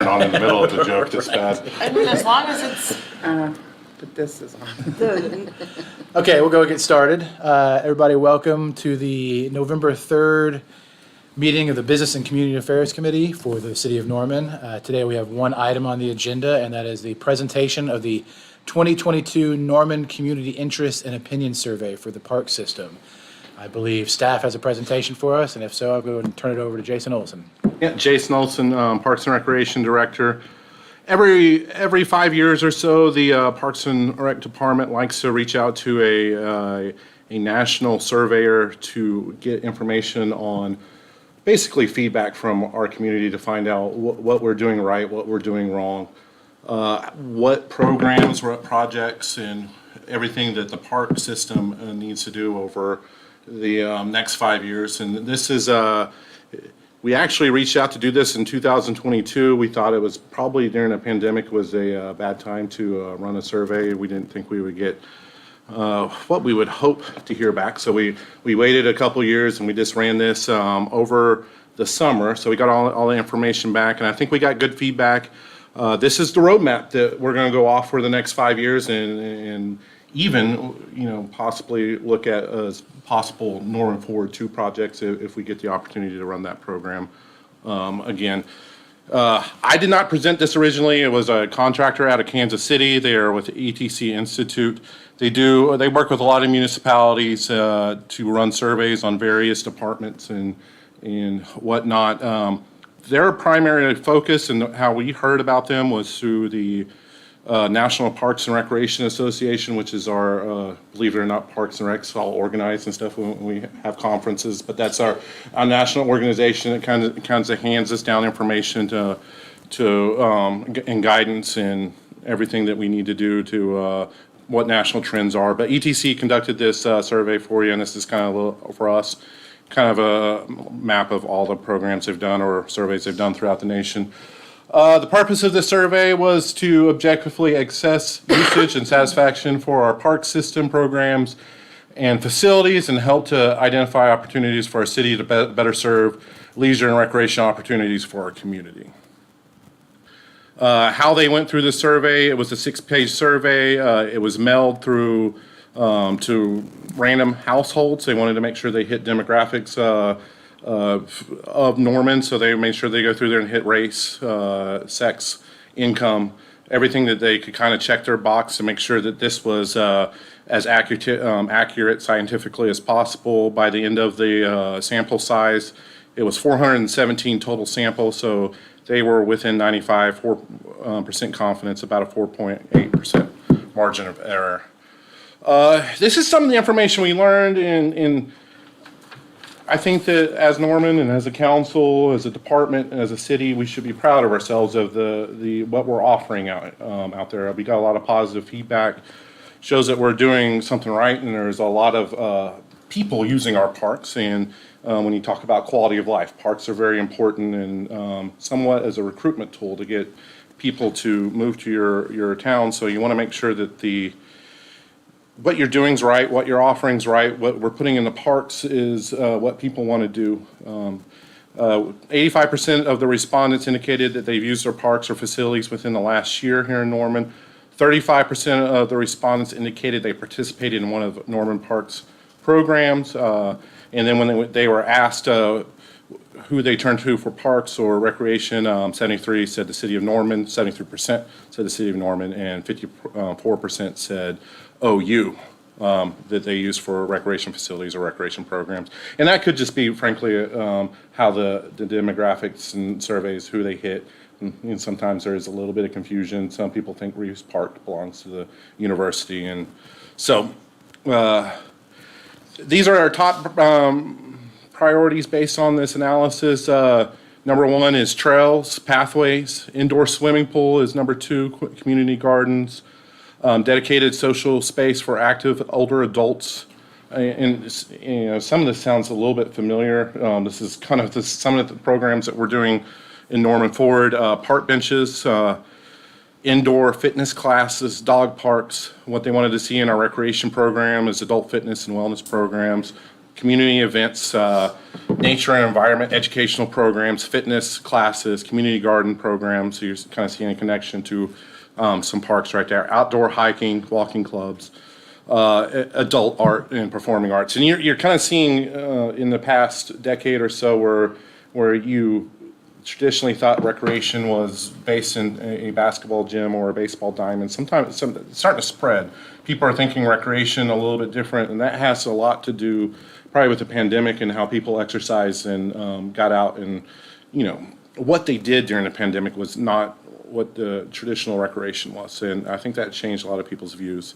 on in the middle of the joke that's bad. I mean, as long as it's, But this is on. Okay, we'll go get started. Everybody, welcome to the November 3rd meeting of the Business and Community Affairs Committee for the City of Norman. Today we have one item on the agenda, and that is the presentation of the 2022 Norman Community Interest and Opinion Survey for the park system. I believe staff has a presentation for us, and if so, I'll go and turn it over to Jason Olson. Yeah, Jason Olson, Parks and Recreation Director. Every 5 years or so, the Parks and Rec Department likes to reach out to a national surveyor to get information on basically feedback from our community to find out what we're doing right, what we're doing wrong, what programs, what projects, and everything that the park system needs to do over the next 5 years. And this is we actually reached out to do this in 2022. We thought it was probably during a pandemic was a bad time to run a survey. We didn't think we would get what we would hope to hear back. So we waited a couple years and we just ran this over the summer. So we got all the information back, and I think we got good feedback. This is the roadmap that we're going to go off for the next 5 years, and even possibly look at as possible Norman Forward 2 projects if we get the opportunity to run that program again. I did not present this originally. It was a contractor out of Kansas City. They are with the ETC Institute. They work with a lot of municipalities to run surveys on various departments and whatnot. Their primary focus and how we heard about them was through the National Parks and Recreation Association, which is our, believe it or not, Parks and Recs all organized and stuff when we have conferences. But that's our national organization that kind of hands us down information and guidance and everything that we need to do to what national trends are. But ETC conducted this survey for you, and this is kind of for us, kind of a map of all the programs they've done or surveys they've done throughout the nation. The purpose of the survey was to objectively assess usage and satisfaction for our park system programs and facilities, and help to identify opportunities for our city to better serve leisure and recreation opportunities for our community. How they went through the survey, it was a 6-page survey. It was mailed through to random households. They wanted to make sure they hit demographics of Norman, so they made sure they go through there and hit race, sex, income, everything that they could kind of check their box to make sure that this was as accurate scientifically as possible. By the end of the sample size, it was 417 total samples, so they were within 95% confidence, about a 4.8% margin of error. This is some of the information we learned in I think that as Norman and as a council, as a department, and as a city, we should be proud of ourselves of the what we're offering out there. We got a lot of positive feedback, shows that we're doing something right, and there's a lot of people using our parks. And when you talk about quality of life, parks are very important and somewhat as a recruitment tool to get people to move to your town. So you want to make sure that what you're doing is right, what you're offering is right, what we're putting in the parks is what people want to do. 85% of the respondents indicated that they've used their parks or facilities within the last year here in Norman. 35% of the respondents indicated they participated in one of Norman Park's programs. And then when they were asked who they turned to for parks or recreation, 73 said the city of Norman, 73% said the city of Norman, and 54% said OU that they use for recreation facilities or recreation programs. And that could just be, frankly, how the demographics and surveys, who they hit. And sometimes there's a little bit of confusion. Some people think Reeves Park belongs to the university. And so these are our top priorities based on this analysis. Number 1 is trails, pathways. Indoor swimming pool is number 2, community gardens. Dedicated social space for active older adults. And some of this sounds a little bit familiar. This is kind of some of the programs that we're doing in Norman Forward. Park benches, indoor fitness classes, dog parks. What they wanted to see in our recreation program is adult fitness and wellness programs, community events, nature and environment, educational programs, fitness classes, community garden programs. So you're kind of seeing a connection to some parks right there. Outdoor hiking, walking clubs, adult art and performing arts. And you're kind of seeing in the past decade or so where you traditionally thought recreation was based in a basketball gym or a baseball diamond. Sometimes it's starting to spread. People are thinking recreation a little bit different, and that has a lot to do probably with the pandemic and how people exercised and got out. And what they did during the pandemic was not what the traditional recreation was, and I think that changed a lot of people's views.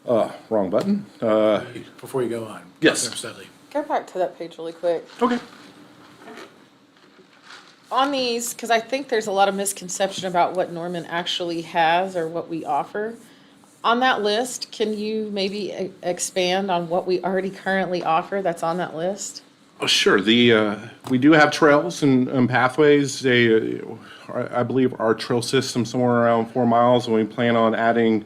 Wrong button. Before you go on. Yes. Councilor Studley. Go back to that page really quick. Okay. On these, because I think there's a lot of misconception about what Norman actually has or what we offer. On that list, can you maybe expand on what we already currently offer that's on that list? Oh, sure. We do have trails and pathways. I believe our trail system somewhere around 4 miles, and we plan on adding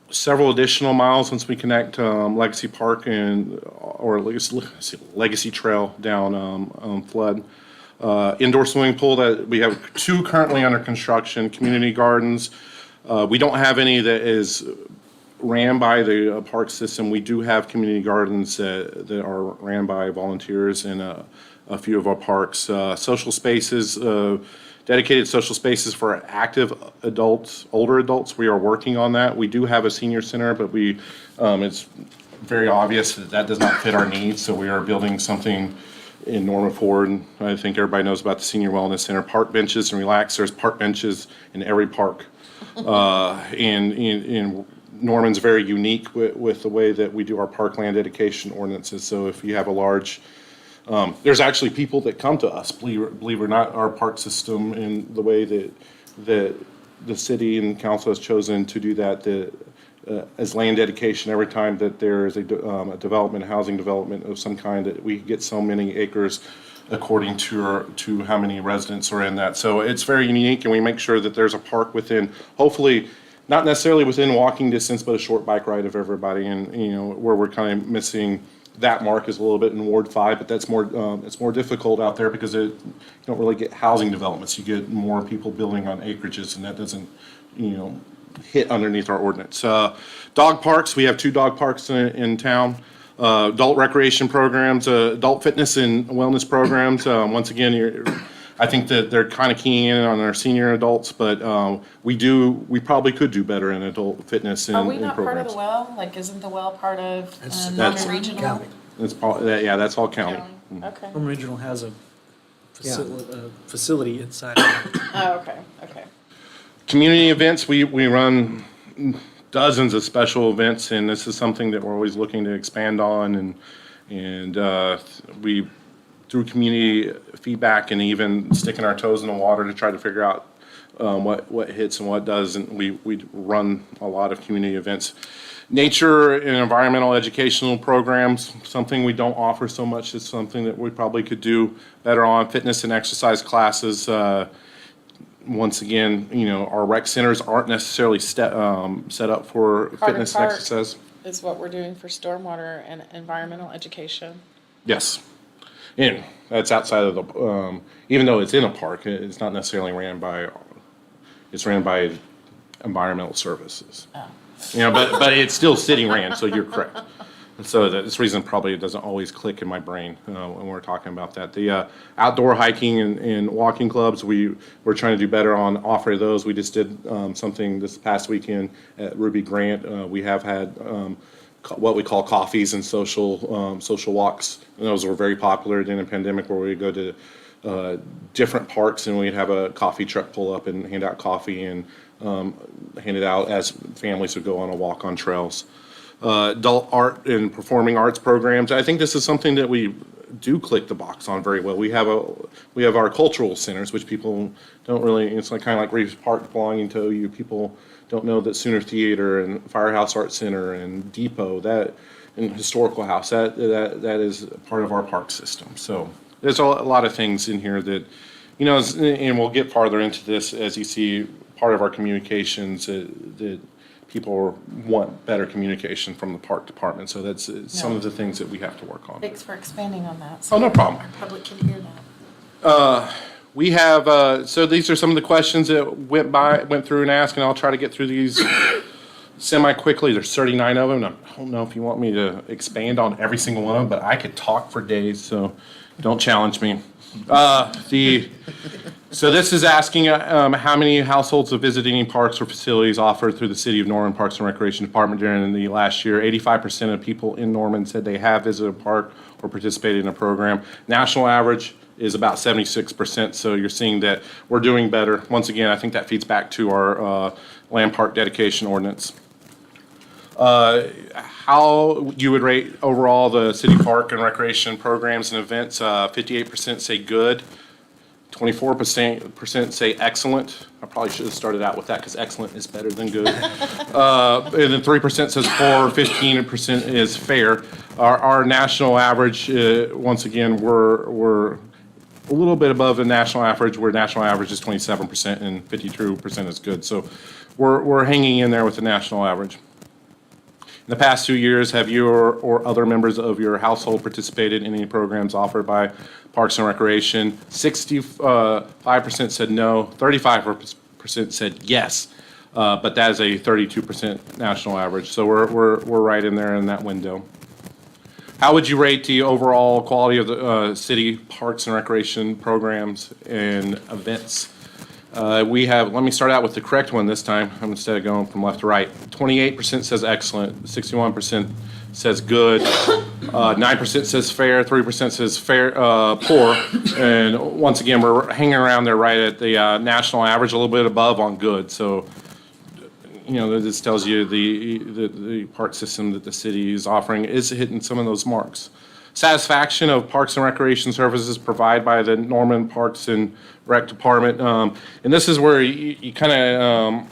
several additional miles once we connect Legacy Park or Legacy Trail down Flood. Indoor swimming pool that we have 2 currently under construction. Community gardens. We don't have any that is ran by the park system. We do have community gardens that are ran by volunteers in a few of our parks. Social spaces, dedicated social spaces for active adults, older adults. We are working on that. We do have a senior center, but it's very obvious that does not fit our needs. So we are building something in Norman Ford. I think everybody knows about the Senior Wellness Center. Park benches and relax. There's park benches in every park. And Norman's very unique with the way that we do our parkland dedication ordinances. So if you have a large, there's actually people that come to us, believe it or not, our park system in the way that the city and council has chosen to do that, as land dedication every time that there is a development, housing development of some kind, that we get so many acres according to how many residents are in that. So it's very unique, and we make sure that there's a park within, hopefully, not necessarily within walking distance, but a short bike ride of everybody. And where we're kind of missing that mark is a little bit in Ward 5, but that's more it's more difficult out there because you don't really get housing developments. You get more people building on acreages, and that doesn't hit underneath our ordinance. Dog parks, we have 2 dog parks in town. Adult recreation programs, adult fitness and wellness programs. Once again, I think that they're kind of keying in on our senior adults, but we probably could do better in adult fitness and Are we not part of programs. the well? Like, isn't the well part of That's Norman Regional? county. That's all county. Okay. Norman Regional has a facility inside of it. Oh, okay. Community events, we run dozens of special events, and this is something that we're always looking to expand on, and we, through community feedback and even sticking our toes in the water to try to figure out what hits and what doesn't, we run a lot of community events. Nature and environmental educational programs, something we don't offer so much, is something that we probably could do better on. Fitness and exercise classes. Once again, our rec centers aren't necessarily set up for fitness and Park exercise. is what we're doing for stormwater and environmental education. Yes. And that's outside of the, even though it's in a park, it's not necessarily it's ran by environmental services. Oh. But it's still city ran, so you're correct. So that's the reason probably it doesn't always click in my brain when we're talking about that. The outdoor hiking and walking clubs, we're trying to do better on offering those. We just did something this past weekend at Ruby Grant. We have had what we call coffees and social walks, and those were very popular during the pandemic, where we go to different parks and we'd have a coffee truck pull up and hand out coffee and hand it out as families would go on a walk on trails. Adult art and performing arts programs. I think this is something that we do click the box on very well. We have our cultural centers, which people don't really. It's kind of like Reeves Park belonging to OU. People don't know that Sooner Theater and Firehouse Art Center and Depot and Historical House that is part of our park system. So there's a lot of things in here that and we'll get farther into this as you see part of our communications that people want better communication from the park department. So that's some of the things that we have to work on. Thanks for expanding on that. Oh, no problem. Our public can hear that. We have, so these are some of the questions that went through and asked, and I'll try to get through these semi-quickly. There's 39 of them. I don't know if you want me to expand on every single one of them, but I could talk for days, so don't challenge me. So this is asking how many households have visited any parks or facilities offered through the City of Norman Parks and Recreation Department during the last year. 85% of people in Norman said they have visited a park or participated in a program. National average is about 76%, so you're seeing that we're doing better. Once again, I think that feeds back to our land park dedication ordinance. How you would rate overall the city park and recreation programs and events? 58% say good, 24% say excellent. I probably should have started out with that because excellent is better than good. And then 3% says poor, 15% is fair. Our national average, once again, we're a little bit above the national average, where national average is 27% and 52% is good. So we're hanging in there with the national average. In the past 2 years, have you or other members of your household participated in any programs offered by Parks and Recreation? 65% said no, 35% said yes, but that is a 32% national average. So we're right in there in that window. How would you rate the overall quality of the city parks and recreation programs and events? We have, let me start out with the correct one this time, instead of going from left to right. 28% says excellent, 61% says good, 9% says fair, 3% says fair, poor. And once again, we're hanging around there right at the national average, a little bit above on good. So, you know, this tells you the park system that the city is offering is hitting some of those marks. Satisfaction of parks and recreation services provided by the Norman Parks and Rec Department. And this is where you kind of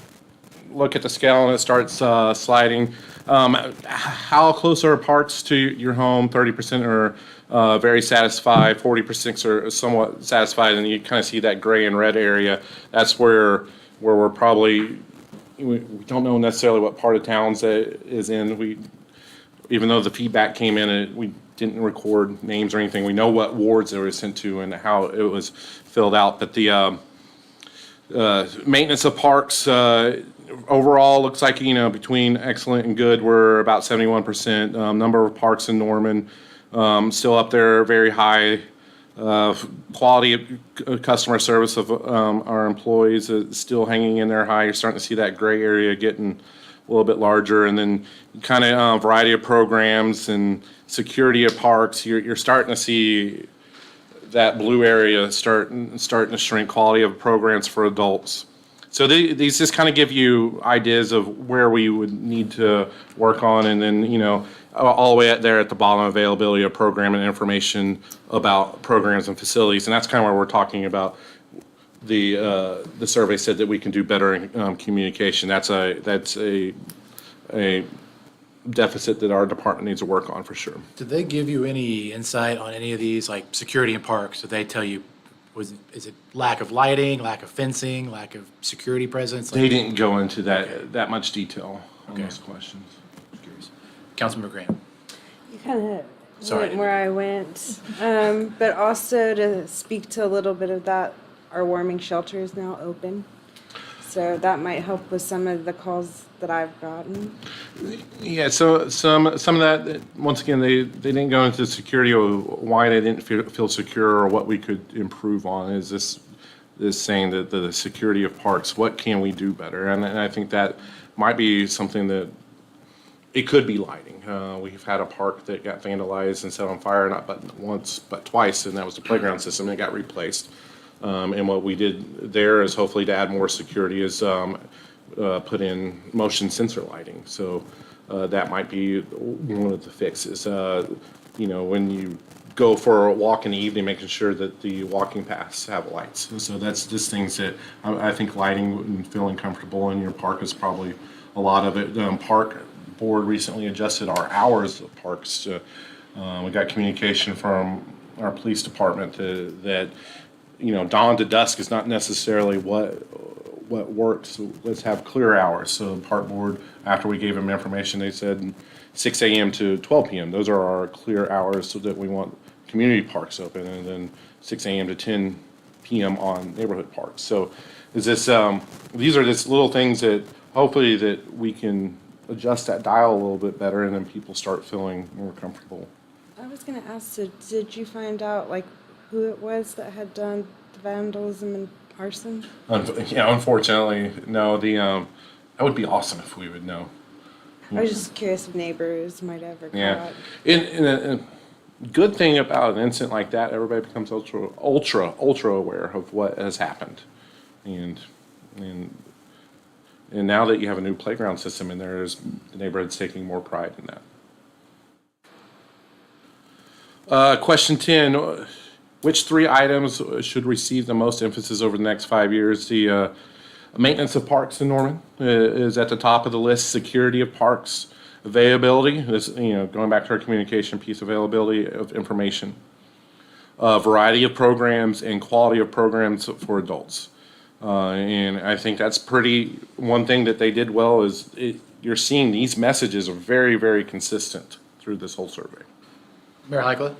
look at the scale and it starts sliding. How close are parks to your home? 30% are very satisfied, 40% are somewhat satisfied, and you kind of see that gray and red area. That's where we're probably, we don't know necessarily what part of towns that is in. Even though the feedback came in, we didn't record names or anything. We know what wards it was sent to and how it was filled out. But the maintenance of parks overall looks like, you know, between excellent and good, we're about 71%. Number of parks in Norman still up there, very high. Quality of customer service of our employees is still hanging in there high. You're starting to see that gray area getting a little bit larger, and then kind of variety of programs and security of parks. You're starting to see that blue area starting to shrink. Quality of programs for adults. So these just kind of give you ideas of where we would need to work on, and then, you know, all the way at there at the bottom, availability of program and information about programs and facilities, and that's kind of where we're talking about. The survey said that we can do better in communication. That's a deficit that our department needs to work on for sure. Did they give you any insight on any of these, like security in parks? Did they tell you, is it lack of lighting, lack of fencing, lack of security presence? They didn't go into that much detail on Okay. those questions. Curious. Councilmember Graham. You kind of Sorry. went where I went. But also to speak to a little bit of that, our warming shelter is now open. So that might help with some of the calls that I've gotten. Yeah, so some of that, once again, they didn't go into security or why they didn't feel secure or what we could improve on. Is this saying that the security of parks, what can we do better? And I think that might be something that, it could be lighting. We've had a park that got vandalized and set on fire, not but once, but twice, and that was the playground system, and it got replaced. And what we did there is hopefully to add more security is put in motion sensor lighting. So that might be one of the fixes. You know, when you go for a walk in the evening, making sure that the walking paths have lights. So that's just things that I think lighting and feeling comfortable in your park is probably a lot of it. Park board recently adjusted our hours of parks. We got communication from our police department that, you know, dawn to dusk is not necessarily what works. Let's have clear hours. So the park board, after we gave them information, they said 6 a.m. to 12 p.m. Those are our clear hours so that we want community parks open, and then 6 a.m. to 10 p.m. on neighborhood parks. So is this, these are just little things that hopefully that we can adjust that dial a little bit better, and then people start feeling more comfortable. I was gonna ask, so did you find out like who it was that had done the vandalism and arson? Yeah, unfortunately, no, that would be awesome if we would know. I was just curious if neighbors might ever Yeah. caught. And a good thing about an incident like that, everybody becomes ultra aware of what has happened. And now that you have a new playground system in there, the neighborhood's taking more pride in that. Question 10, which 3 items should receive the most emphasis over the next 5 years? The maintenance of parks in Norman is at the top of the list. Security of parks, availability, this, going back to our communication piece, availability of information, variety of programs, and quality of programs for adults. And I think that's one thing that they did well is you're seeing these messages are very, very consistent through this whole survey. Mayor Heikkila?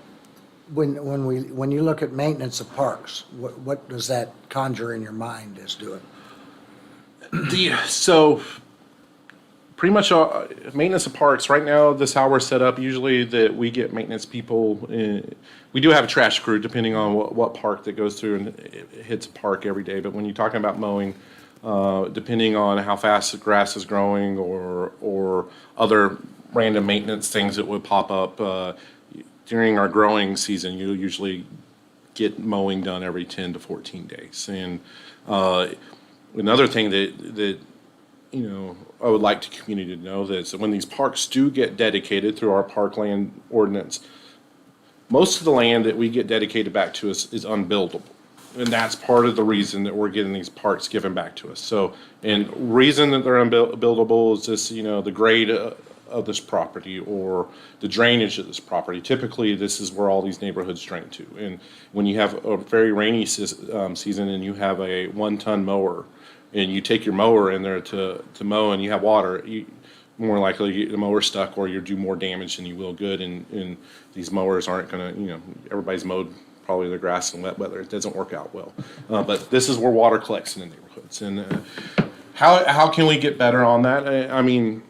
When you look at maintenance of parks, what does that conjure in your mind as doing? So pretty much maintenance of parks right now, this is how we're set up. Usually that we get maintenance people. We do have a trash crew depending on what park that goes through and it hits a park every day. But when you're talking about mowing, depending on how fast the grass is growing or other random maintenance things that would pop up during our growing season, you usually get mowing done every 10 to 14 days. And another thing that I would like the community to know that when these parks do get dedicated through our parkland ordinance, most of the land that we get dedicated back to us is unbuildable. And that's part of the reason that we're getting these parks given back to us. So, and reason that they're unbuildable is just, the grade of this property or the drainage of this property. Typically, this is where all these neighborhoods drain to. And when you have a very rainy season and you have a 1-ton mower, and you take your mower in there to mow and you have water, more likely you get the mower stuck or you do more damage than you will good. And these mowers aren't going to, everybody's mowed probably their grass in wet weather. It doesn't work out well. But this is where water collects in the neighborhoods. And how can we get better on that? I mean,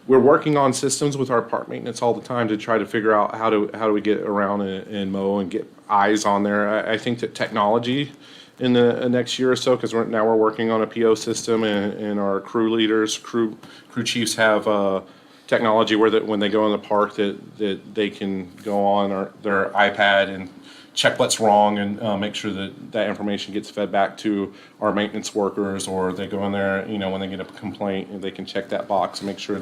we're working on systems with our park maintenance all the time to try to figure out how do we get around and mow and get eyes on there. I think that technology in the next year or so, because now we're working on a PO system, and our crew leaders, crew chiefs have technology where that when they go in the park that they can go on their iPad and check what's wrong and make sure that information gets fed back to our maintenance workers, or they go in there, when they get a complaint, and they can check that box and make sure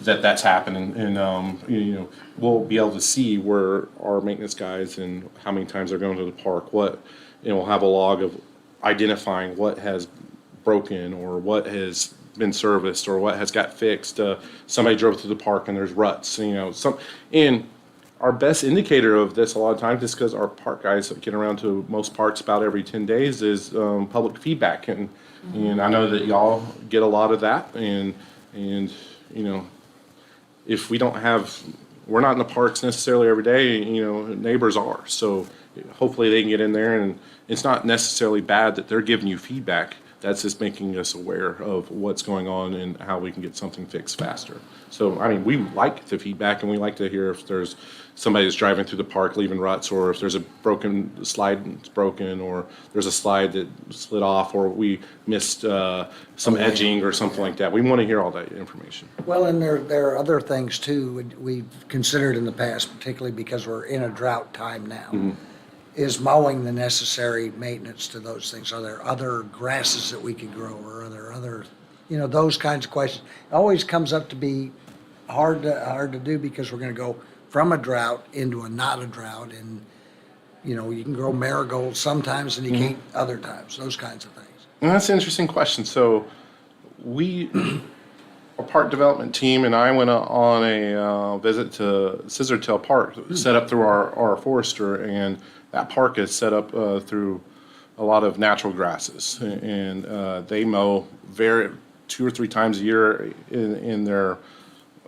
that's happening. And we'll be able to see where our maintenance guys and how many times they're going to the park, we'll have a log of identifying what has broken or what has been serviced or what has got fixed. Somebody drove through the park and there's ruts, and our best indicator of this a lot of times, just because our park guys get around to most parks about every 10 days, is public feedback. And I know that y'all get a lot of that. And if we're not in the parks necessarily every day, neighbors are. So hopefully they can get in there, and it's not necessarily bad that they're giving you feedback. That's just making us aware of what's going on and how we can get something fixed faster. So, I mean, we like the feedback, and we like to hear if there's somebody that's driving through the park leaving ruts, or if there's a broken slide that's broken, or there's a slide that slid off, or we missed some edging or something like that. We want to hear all that information. Well, and there are other things too we've considered in the past, particularly because we're in a drought time now. Is mowing the necessary maintenance to those things? Are there other grasses that we could grow, or are there other, those kinds of questions? It always comes up to be hard to do, because we're going to go from a drought into a not a drought, and you can grow marigolds sometimes and you can't other times. Those kinds of things. And that's an interesting question. So our park development team and I went on a visit to Scissortail Park, set up through our forester, and that park is set up through a lot of natural grasses, and they mow 2 or 3 times a year in their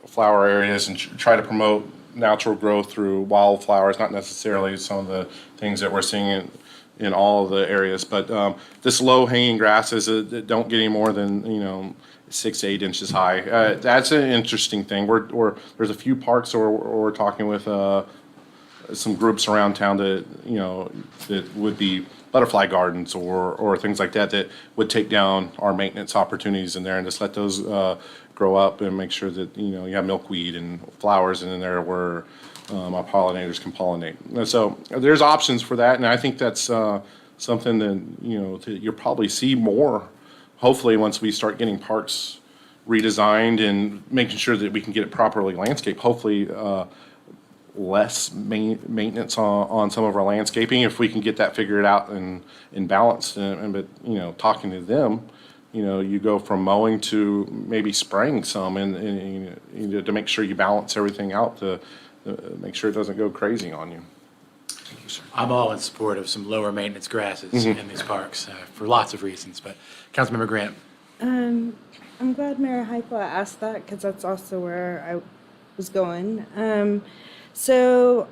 flower areas and try to promote natural growth through wildflowers, not necessarily some of the things that we're seeing in all of the areas, but this low-hanging grasses that don't get any more than 6 to 8 inches high. That's an interesting thing. There's a few parks where we're talking with some groups around town that would be butterfly gardens or things like that would take down our maintenance opportunities in there and just let those grow up and make sure that you have milkweed and flowers in there where our pollinators can pollinate. And so there's options for that, and I think that's something that you'll probably see more. Hopefully, once we start getting parks redesigned and making sure that we can get it properly landscaped, hopefully less maintenance on some of our landscaping if we can get that figured out and balanced. But talking to them, you go from mowing to maybe spraying some and to make sure you balance everything out to make sure it doesn't go crazy on you. I'm all in support of some lower maintenance grasses in these parks for lots of reasons, but Councilmember Grant. I'm glad Mayor Hypla asked that because that's also where I was going. So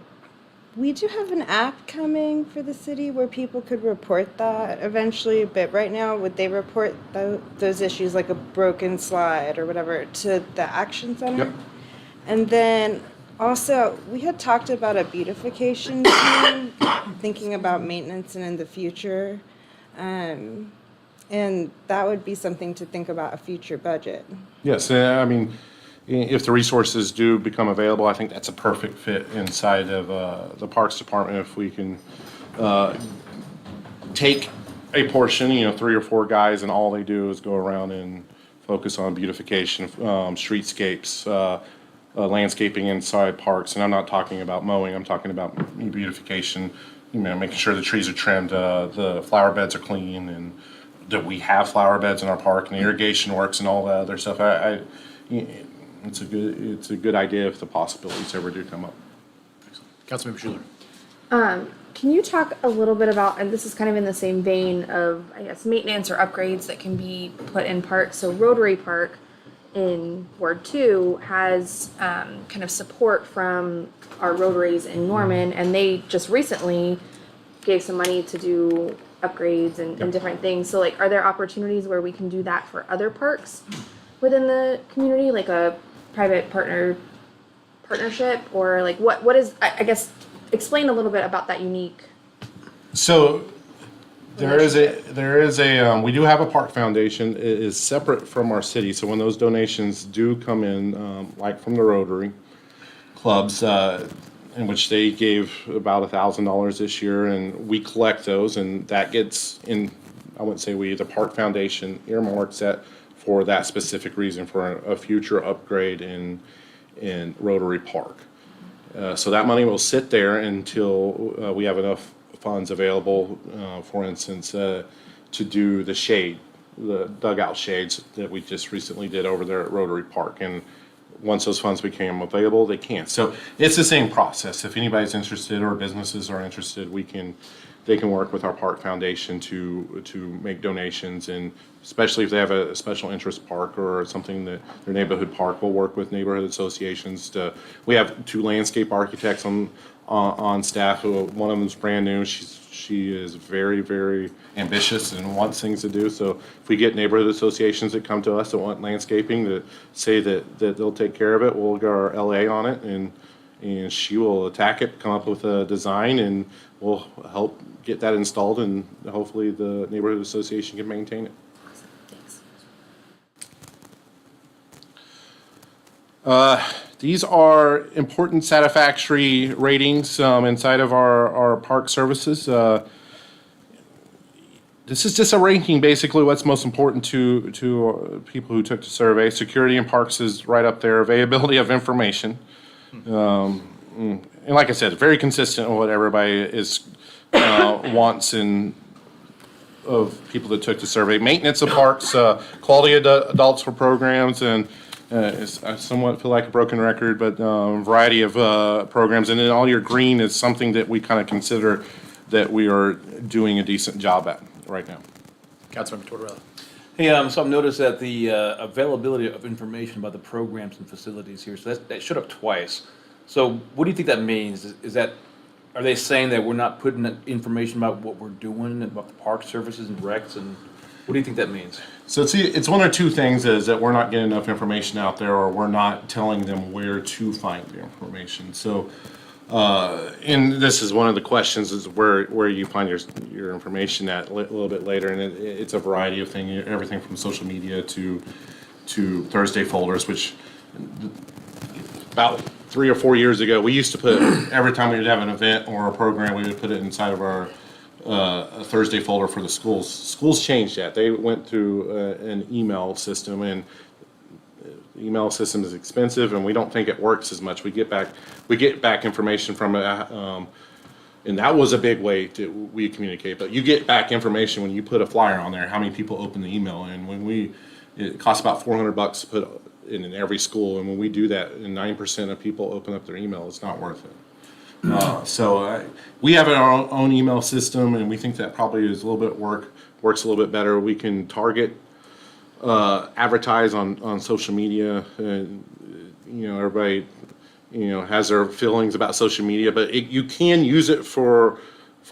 we do have an app coming for the city where people could report that eventually, but right now, would they report those issues like a broken slide or whatever to the Action Center? Yep. And then also, we had talked about a beautification team, thinking about maintenance and in the future. And that would be something to think about a future budget. Yes, I mean, if the resources do become available, I think that's a perfect fit inside of the Parks Department. If we can take a portion, 3 or 4 guys, and all they do is go around and focus on beautification, streetscapes, landscaping inside parks. And I'm not talking about mowing, I'm talking about beautification, making sure the trees are trimmed, the flower beds are clean, and that we have flower beds in our park, and the irrigation works, and all that other stuff. It's a good idea if the possibilities ever do come up. Councilmember Schuler. Can you talk a little bit about, and this is kind of in the same vein of, I guess, maintenance or upgrades that can be put in parks. So Rotary Park in Ward 2 has kind of support from our Rotaries in Norman, and they just recently gave some money to do upgrades and different things. So like, are there opportunities where we can do that for other parks within the community, like a private partnership, or like what is, I guess, explain a little bit about that unique. So there is a we do have a park foundation. It is separate from our city. So when those donations do come in, like from the Rotary clubs, in which they gave about $1,000 this year, and we collect those, and that gets in. I wouldn't say we, the park foundation earmarks that for that specific reason, for a future upgrade in Rotary Park. So that money will sit there until we have enough funds available, for instance, to do the dugout shades that we just recently did over there at Rotary Park. And once those funds became available, they can. So it's the same process. If anybody's interested or businesses are interested, they can work with our park foundation to make donations, and especially if they have a special interest park or something that their neighborhood park, will work with neighborhood associations we have 2 landscape architects on staff. One of them's brand new. She is very, very ambitious and wants things to do. So if we get neighborhood associations that come to us that want landscaping, that say that they'll take care of it, we'll get our LA on it, and she will attack it, come up with a design, and we'll help get that installed, and hopefully the neighborhood association can maintain it. Thanks. These are important satisfactory ratings inside of our park services. This is just a ranking, basically what's most important to people who took the survey. Security in parks is right up there. Availability of information. And like I said, very consistent with what everybody wants of people that took the survey. Maintenance of parks, quality of adults for programs, and I somewhat feel like a broken record, but variety of programs. And then all your green is something that we kind of consider that we are doing a decent job at. right now. Councilmember Tortorella. Hey, so I've noticed that the availability of information about the programs and facilities here, so that showed up twice. So what do you think that means? Is that, are they saying that we're not putting that information about what we're doing, about the park services and recs, and what do you think that means? So it's one or two things, is that we're not getting enough information out there, or we're not telling them where to find the information. So, and this is one of the questions, is where you find your information at a little bit later, and it's a variety of things, everything from social media to Thursday folders, which about 3 or 4 years ago, we used to put, every time we would have an event or a program, we would put it inside of our a Thursday folder for the schools. Schools changed that. They went through an email system, and the email system is expensive, and we don't think it works as much. We get back information from it, and that was a big way we communicate. But you get back information when you put a flyer on there, how many people open the email, and it costs about $400 to put in every school, and when we do that, and 9% of people open up their email, it's not worth it. We have our own email system, and we think that probably is a little bit works a little bit better. We can target, advertise on social media, and everybody has their feelings about social media, but you can use it for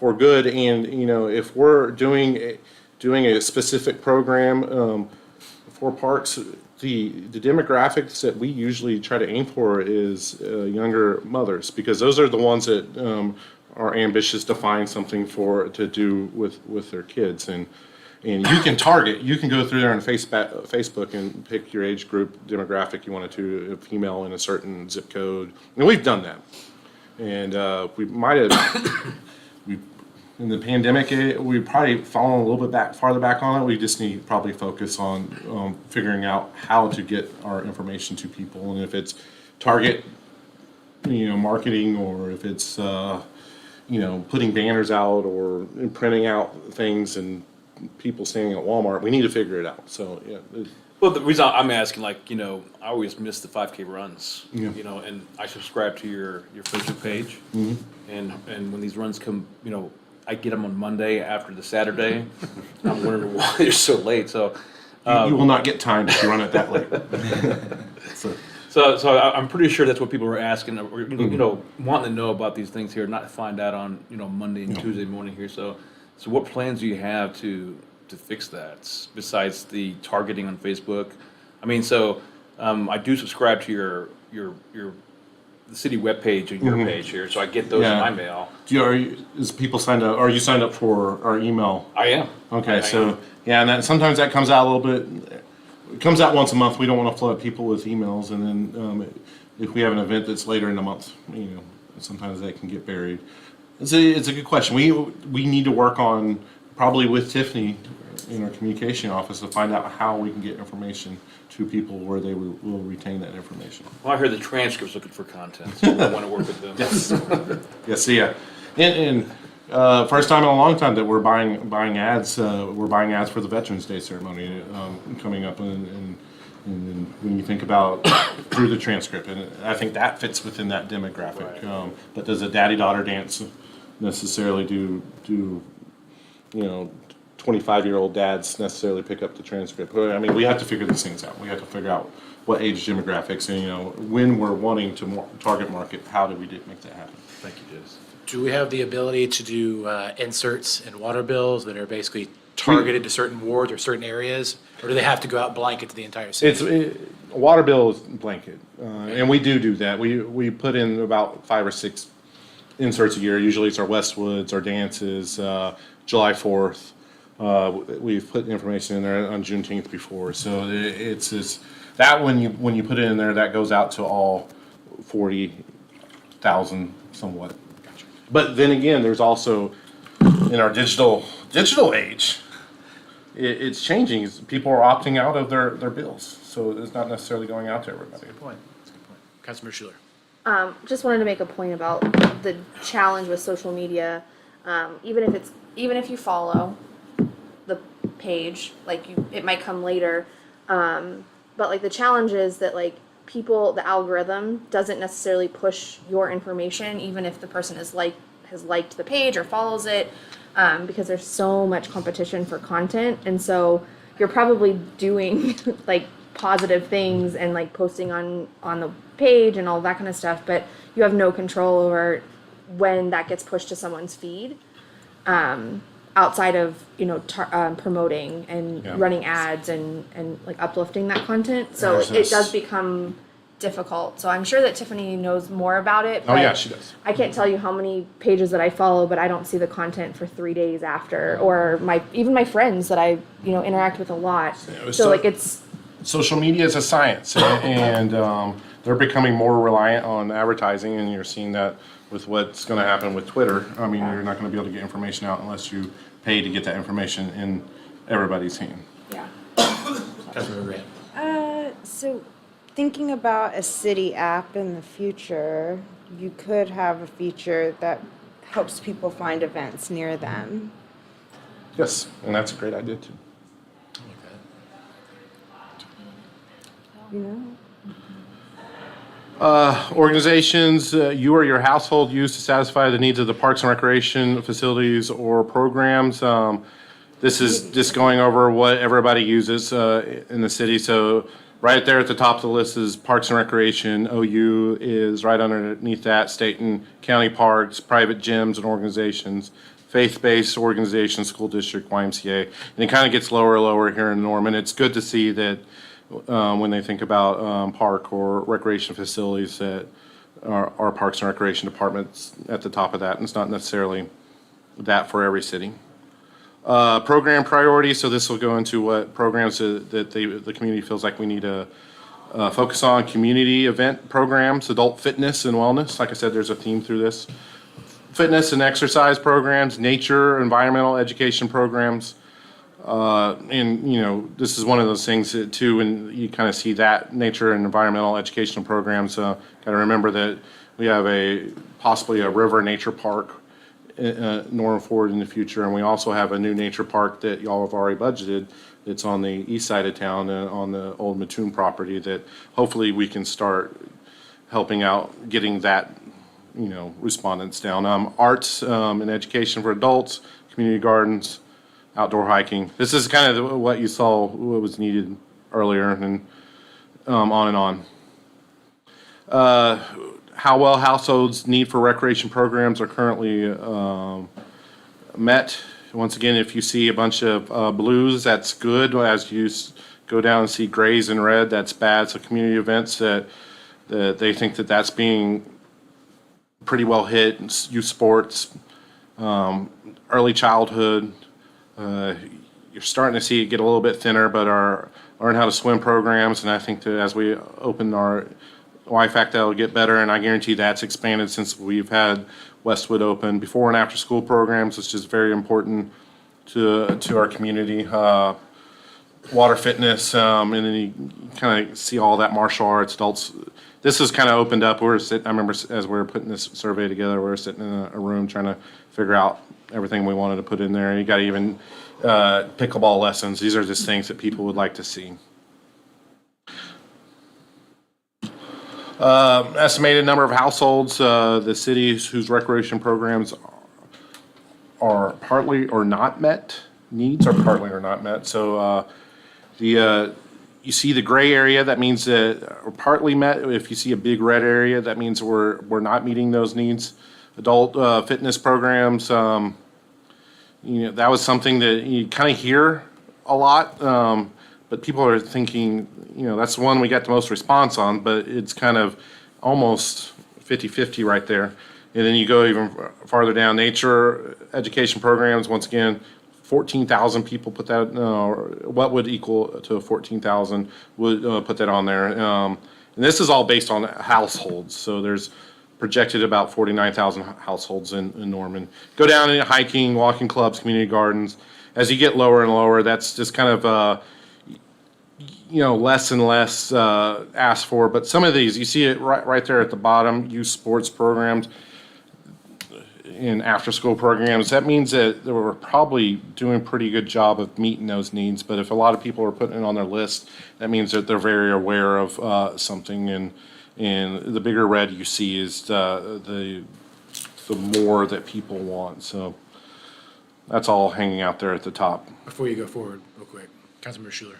good. And if we're doing a specific program for parks, the demographics that we usually try to aim for is younger mothers, because those are the ones that are ambitious to find something to do with their kids. And you can go through there on Facebook and pick your age group demographic you wanted to, a female in a certain zip code. And we've done that. And we might have, in the pandemic, we probably fallen a little bit farther back on it. We just need to probably focus on figuring out how to get our information to people, and if it's target, marketing, or if it's putting banners out or printing out things and people standing at Walmart, we need to figure it out. So yeah. Well, the reason I'm asking, I always miss the 5K runs, Yeah. And I subscribe to your Facebook page, and when these runs come, I get them on Monday after the Saturday. And I'm wondering why they're so late. So You will not get timed if you run it that late. So I'm pretty sure that's what people were asking, or wanting to know about these things here, not to find out on Monday and Tuesday morning here. So what plans do you have to fix that besides the targeting on Facebook? I mean, I do subscribe to the city webpage and your page here, so I get those in my mail. Is people signed up? Are you signed up for our email? I am. Okay, I am. and sometimes that comes out a little bit. It comes out once a month. We don't want to flood people with emails, and then if we have an event that's later in the month, sometimes that can get buried. It's a good question. We need to work on, probably with Tiffany in our communication office, to find out how we can get information to people where they will retain that information. Well, I heard the transcript's looking for content, so I want to work with them. Yes, yeah. And first time in a long time that we're buying ads. We're buying ads for the Veterans Day ceremony coming up, and when you think about through the transcript, and I think that fits within that demographic. Right. But does a daddy-daughter dance necessarily do 25-year-old dads necessarily pick up the transcript? I mean, we have to figure these things out. We have to figure out what age demographics, and when we're wanting to target market, how do we make that happen? Thank you, Jess. Do we have the ability to do inserts in water bills that are basically targeted to certain wards or certain areas, or do they have to go out blanket to the entire city? A water bill is blanket, and we do that. We put in about 5 or 6 inserts a year. Usually it's our Westwoods, our dances, July 4th. We've put information in there on Juneteenth before, so it's just that when you put it in there, that goes out to all 40,000 somewhat. But then again, there's also, in our digital age, it's changing. People are opting out of their bills, so it's not necessarily going out to everybody. Good point. That's a good point. Councilmember Schuler. Just wanted to make a point about the challenge with social media. Even if you follow the page, it might come later. But the challenge is that the algorithm doesn't necessarily push your information, even if the person is has liked the page or follows it, because there's so much competition for content. And so you're probably doing like positive things and like posting on the page and all that kind of stuff, but you have no control over when that gets pushed to someone's feed, outside of, promoting and Yeah. running ads and like uplifting that content. So There's it this- does become difficult. So I'm sure that Tiffany knows more about it. Oh, yeah, but she does. I can't tell you how many pages that I follow, but I don't see the content for 3 days after, or even my friends that I, interact with a lot. was So so- like it's, Social media is a science, and they're becoming more reliant on advertising, and you're seeing that with what's going to happen with Twitter. I mean, you're not going to be able to get information out unless you pay to get that information in everybody's hand. yeah. Councilmember Grant. So thinking about a city app in the future, you could have a feature that helps people find events near them. Yes, and that's a great idea too. You know? Organizations, you or your household use to satisfy the needs of the parks and recreation facilities or programs. This is just going over what everybody uses in the city. So right there at the top of the list is Parks and Recreation. OU is right underneath that. State and county parks, private gyms and organizations, faith-based organizations, school district, YMCA. And it kind of gets lower and lower here in Norman. It's good to see that when they think about park or recreation facilities, that our Parks and Recreation Department's at the top of that, and it's not necessarily that for every city. Program priorities, so this will go into what programs that the community feels like we need to focus on. Community event programs, adult fitness and wellness. Like I said, there's a theme through this. Fitness and exercise programs, nature, environmental education programs. And this is one of those things that too, when you kind of see that nature and environmental educational programs, got to remember that we have possibly a river nature park Norman forward in the future, and we also have a new nature park that y'all have already budgeted. It's on the east side of town, on the old Mattoon property, that hopefully we can start helping out getting that, respondents down. Arts and education for adults, community gardens, outdoor hiking. This is kind of what you saw, what was needed earlier, and on and on. How well households' need for recreation programs are currently met. Once again, if you see a bunch of blues, that's good. As you go down and see grays and red, that's bad. So community events that they think that's being pretty well hit. Youth sports, early childhood. You're starting to see it get a little bit thinner, but our learn how to swim programs, and I think that as we open our YFAC, that'll get better, and I guarantee that's expanded since we've had Westwood open. Before and after school programs, which is very important to our community. Water fitness, and then you kind of see all that martial arts, adults. This has kind of opened up. I remember as we were putting this survey together, we were sitting in a room trying to figure out everything we wanted to put in there. You got even pickleball lessons. These are just things that people would like to see. Estimated number of households, the cities whose recreation programs are partly or not met. Needs are partly or not met. So you see the gray area, that means that are partly met. If you see a big red area, that means we're not meeting those needs. Adult fitness programs, that was something that you kind of hear a lot, but people are thinking, that's the one we got the most response on, but it's kind of almost 50-50 right there. And then you go even farther down, nature education programs, once again, 14,000 people put that, what would equal to 14,000 would put that on there. And this is all based on households, so there's projected about 49,000 households in Norman. Go down in hiking, walking clubs, community gardens. As you get lower and lower, that's just kind of, less and less asked for. But some of these, you see it right there at the bottom, youth sports programs and after-school programs. That means that we're probably doing a pretty good job of meeting those needs. But if a lot of people are putting it on their list, that means that they're very aware of something. And the bigger red you see is the the more that people want. So that's all hanging out there at the top. Before you go forward, real quick, Councilmember Schuler.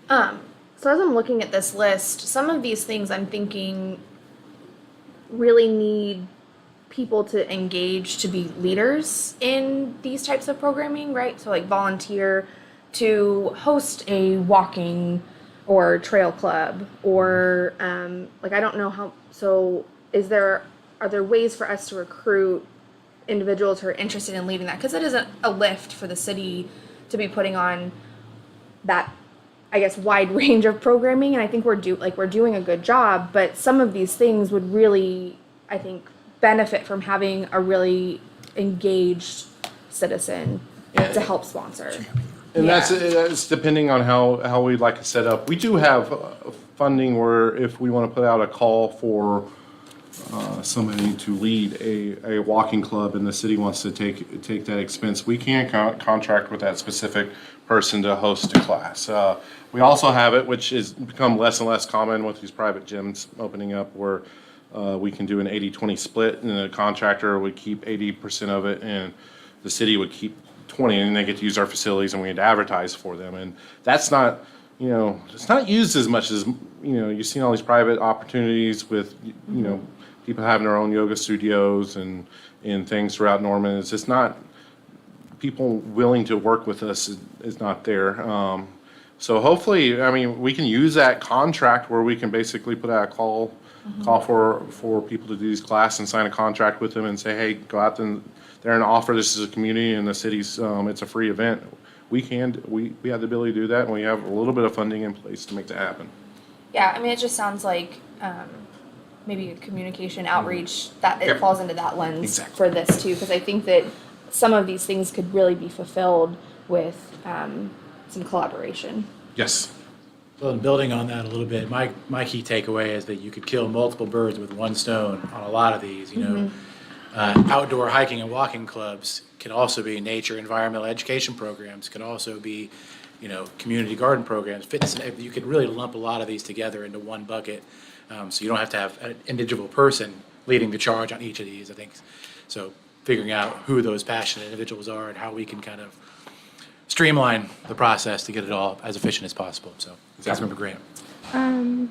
So as I'm looking at this list, some of these things I'm thinking really need people to engage to be leaders in these types of programming, right? So like volunteer to host a walking or trail club or like I don't know how, so are there ways for us to recruit individuals who are interested in leading that? Because it isn't a lift for the city to be putting on that, I guess, wide range of programming, and I think we're doing a good job, but some of these things would really, I think, benefit from having a really engaged citizen to help sponsor. And that's depending on how we'd like to set up. We do have funding where if we want to put out a call for somebody to lead a walking club and the city wants to take that expense, we can contract with that specific person to host a class. We also have it, which has become less and less common with these private gyms opening up, where we can do an 80-20 split, and the contractor would keep 80% of it and the city would keep 20, and they get to use our facilities and we'd advertise for them. And that's not, it's not used as much as, you've seen all these private opportunities with, people having their own yoga studios and things throughout Norman. It's just not, people willing to work with us is not there. So hopefully, we can use that contract where we can basically put out a call for people to do these classes and sign a contract with them and say, hey, go out there and offer this as a community in the city's, it's a free event. We have the ability to do that, and we have a little bit of funding in place to make that happen. Yeah, it just sounds like maybe a communication outreach that it falls into that lens for this too, because I think that some of these things could really be fulfilled with some collaboration. Yes. Well, and building on that a little bit, my key takeaway is that you could kill multiple birds with one stone on a lot of these, outdoor hiking and walking clubs can also be nature, environmental education programs, can also be, community garden programs, fitness, and you could really lump a lot of these together into one bucket. So you don't have to have an individual person leading the charge on each of these, I think. So figuring out who those passionate individuals are and how we can kind of streamline the process to get it all as efficient as possible. So, Councilmember Graham.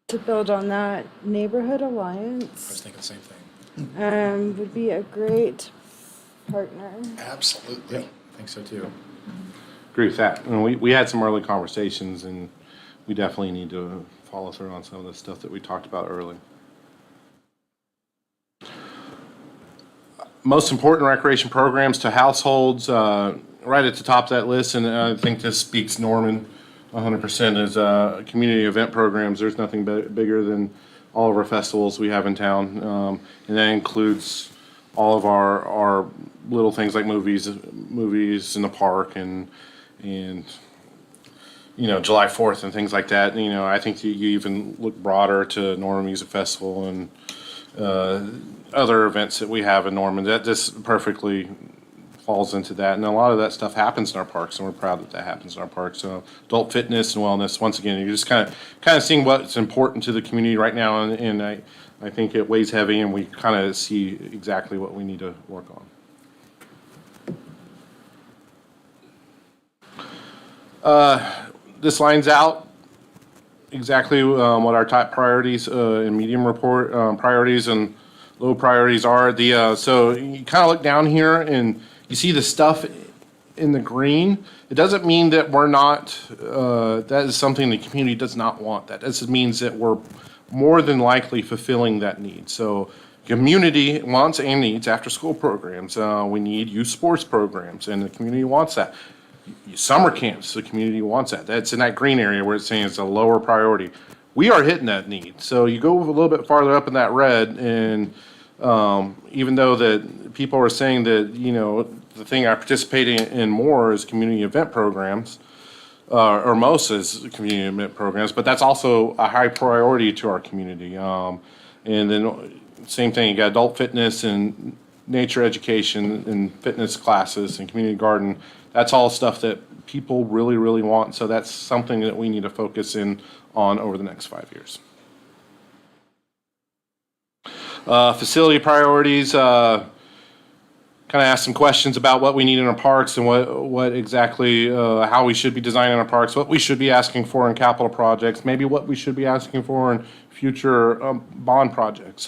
To build on that, Neighborhood I was Alliance thinking the same thing. would be a great partner. Absolutely. I think so too. Agree with that. And we had some early conversations, and we definitely need to follow through on some of the stuff that we talked about early. Most important recreation programs to households, right at the top of that list, and I think this speaks Norman 100%, is community event programs. There's nothing bigger than all of our festivals we have in town, and that includes all of our little things like movies in the park and July 4th and things like that. I think you even look broader to Norman Music Festival and other events that we have in Norman. That just perfectly falls into that, and a lot of that stuff happens in our parks, and we're proud that happens in our parks. So adult fitness and wellness, once again, you're just kind of seeing what's important to the community right now, and I think it weighs heavy, and we kind of see exactly what we need to work on. This lines out exactly what our top priorities and medium report priorities and low priorities are. So you kind of look down here and you see the stuff in the green. It doesn't mean that we're not, that is something the community does not want. That just means that we're more than likely fulfilling that need. So community wants and needs after-school programs. We need youth sports programs, and the community wants that. Summer camps, the community wants that. That's in that green area where it's saying it's a lower priority. We are hitting that need. So you go a little bit farther up in that red, and even though that people are saying that, the thing I participate in more is community event programs, or most is community event programs, but that's also a high priority to our community. And then same thing, you got adult fitness and nature education and fitness classes and community garden. That's all stuff that people really, really want. So that's something that we need to focus in on over the next 5 years. Facility priorities, kind of ask some questions about what we need in our parks and what exactly, how we should be designing our parks, what we should be asking for in capital projects, maybe what we should be asking for in future bond projects,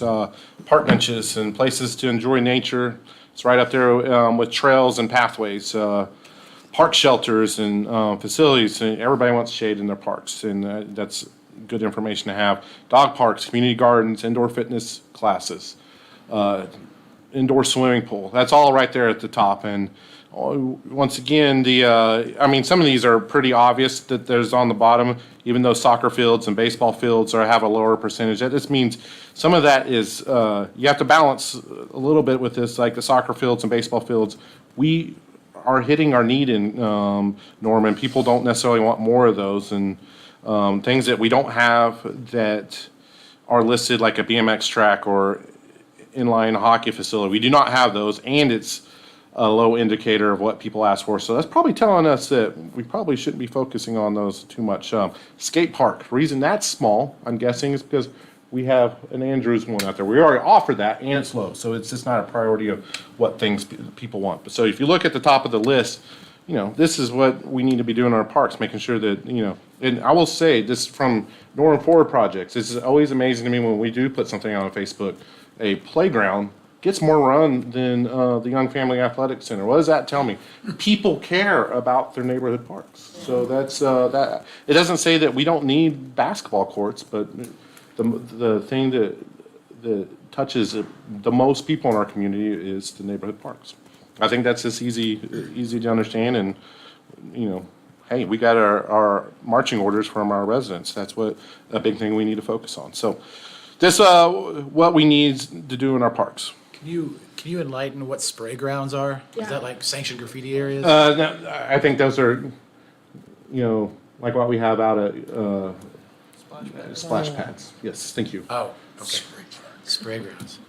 park benches and places to enjoy nature. It's right up there with trails and pathways, park shelters and facilities. And everybody wants shade in their parks, and that's good information to have. Dog parks, community gardens, indoor fitness classes, indoor swimming pool. That's all right there at the top. And once again, some of these are pretty obvious that there's on the bottom, even though soccer fields and baseball fields have a lower percentage. That just means some of that is, you have to balance a little bit with this, like the soccer fields and baseball fields. We are hitting our need in Norman. People don't necessarily want more of those, and things that we don't have that are listed, like a BMX track or inline hockey facility. We do not have those, and it's a low indicator of what people ask for. So that's probably telling us that we probably shouldn't be focusing on those too much. Skate park, the reason that's small, I'm guessing, is because we have an Andrews one out there. We already offered that, and it's low, so it's just not a priority of what things people want. But so if you look at the top of the list, this is what we need to be doing in our parks, making sure that, and I will say this from Northern Forward projects, this is always amazing to me when we do put something on Facebook. A playground gets more run than the Young Family Athletic Center. What does that tell me? People care about their neighborhood parks. So that's that. It doesn't say that we don't need basketball courts, but the thing that touches the most people in our community is the neighborhood parks. I think that's just easy to understand, and hey, we got our marching orders from our residents. That's what a big thing we need to focus on. So this what we need to do in our parks. Can you enlighten what spray grounds are? Yeah. Is that like sanctioned graffiti areas? No, I think those are, like what we have out at splash pads. Yes, thank you. Oh, okay. Spray grounds.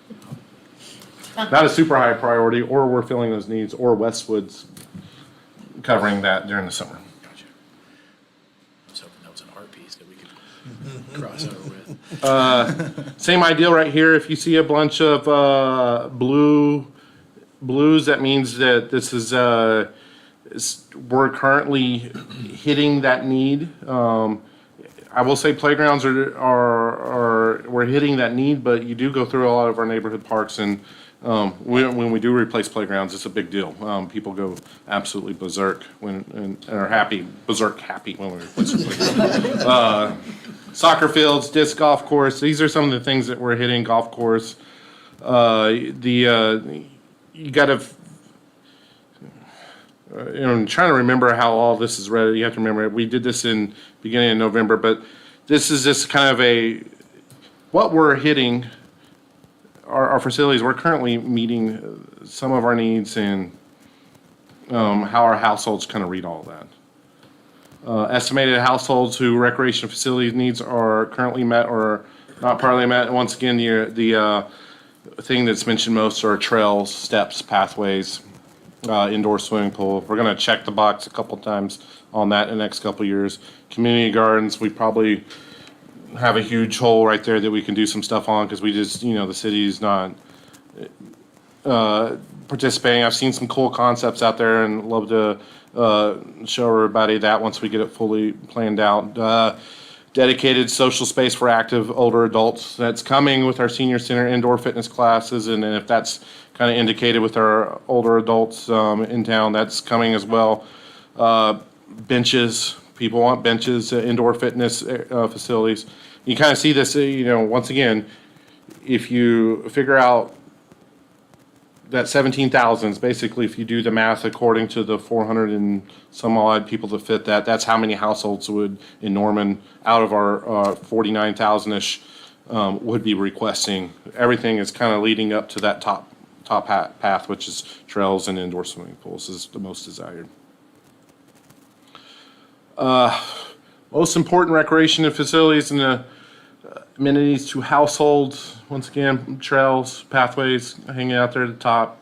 Not a super high priority, or we're filling those needs, or Westwood's covering that during the summer. Gotcha. I was hoping that was an art piece that we could cross over with. Same ideal right here. If you see a bunch of blues, that means that this is we're currently hitting that need. I will say playgrounds are we're hitting that need, but you do go through a lot of our neighborhood parks, and when we do replace playgrounds, it's a big deal. People go absolutely berserk and are berserk happy when we replace them. Soccer fields, disc golf course. These are some of the things that we're hitting. Golf course. You got to. I'm trying to remember how all this is read. You have to remember we did this in beginning of November, but this is just kind of what we're hitting. Our facilities. We're currently meeting some of our needs, and how our households kind of read all that. Estimated households who recreation facility needs are currently met or not partly met. Once again, the thing that's mentioned most are trails, steps, pathways, indoor swimming pool. We're going to check the box a couple times on that in the next couple years. Community gardens, we probably have a huge hole right there that we can do some stuff on, because we just, the city's not participating. I've seen some cool concepts out there and love to show everybody that once we get it fully planned out. Dedicated social space for active older adults. That's coming with our senior center indoor fitness classes, and if that's kind of indicated with our older adults in town, that's coming as well. Benches. People want benches, indoor fitness facilities. You kind of see this, once again, if you figure out that 17,000 is basically, if you do the math according to the 400 and some odd people that fit that, that's how many households would in Norman out of our 49,000-ish would be requesting. Everything is kind of leading up to that top path, which is trails and indoor swimming pools is the most desired. Most important recreation and facilities and the amenities to households. Once again, trails, pathways, hanging out there at the top,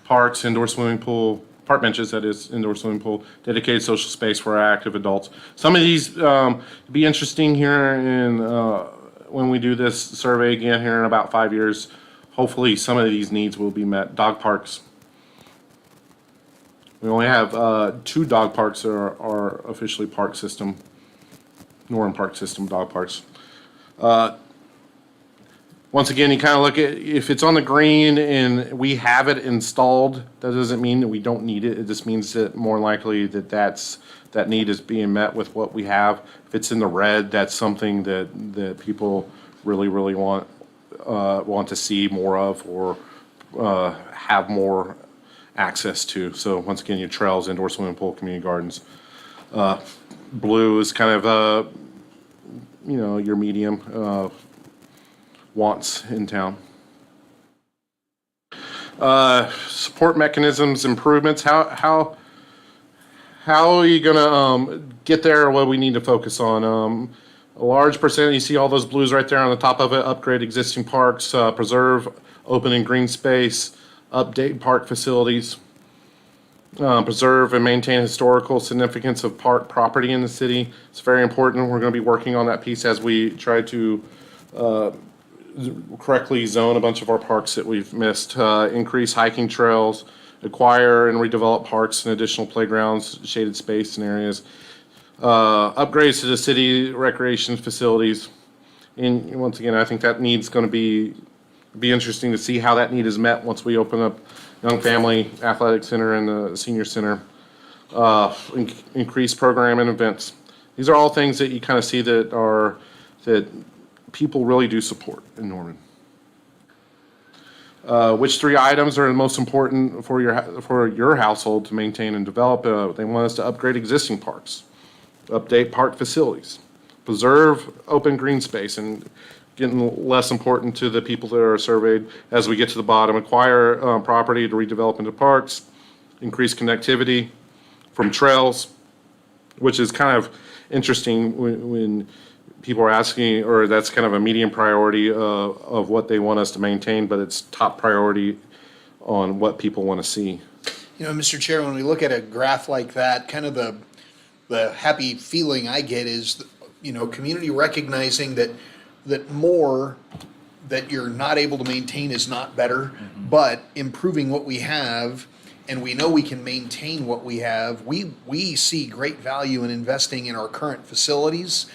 parks, indoor swimming pool, park benches, that is, indoor swimming pool, dedicated social space for our active adults. Some of these be interesting here in when we do this survey again here in about 5 years. hopefully some of these needs will be met. Dog parks. We only have 2 dog parks that are officially park system, Northern Park System dog parks. Once again, you kind of look at, if it's on the green and we have it installed, that doesn't mean that we don't need it. It just means that more likely that need is being met with what we have. If it's in the red, that's something that people really, really want to see more of, or have more access to. So once again, your trails, indoor swimming pool, community gardens. Blue is kind of your medium wants in town. Support mechanisms, improvements. How are you gonna get there? What we need to focus on? A large percent. You see all those blues right there on the top of it. Upgrade existing parks, preserve open and green space, update park facilities, preserve and maintain historical significance of park property in the city. It's very important. We're going to be working on that piece as we try to correctly zone a bunch of our parks that we've missed. Increase hiking trails, acquire and redevelop parks and additional playgrounds, shaded space and areas. Upgrades to the city recreation facilities. And once again, I think that need's going to be interesting to see how that need is met once we open up Young Family Athletic Center and the Senior Center. Increase program and events. These are all things that you kind of see that people really do support in Norman. Which 3 items are the most important for your household to maintain and develop? They want us to upgrade existing parks, update park facilities, preserve open green space, and getting less important to the people that are surveyed as we get to the bottom. Acquire property to redevelop into parks, increase connectivity from trails, which is kind of interesting when people are asking, or that's kind of a medium priority of what they want us to maintain, but it's top priority on what people want to see. You know, Mr. Chair, when we look at a graph like that, kind of the happy feeling I get is, community recognizing that more that you're not able to maintain is not better, but improving what we have, and we know we can maintain what we have. We see great value in investing in our current facilities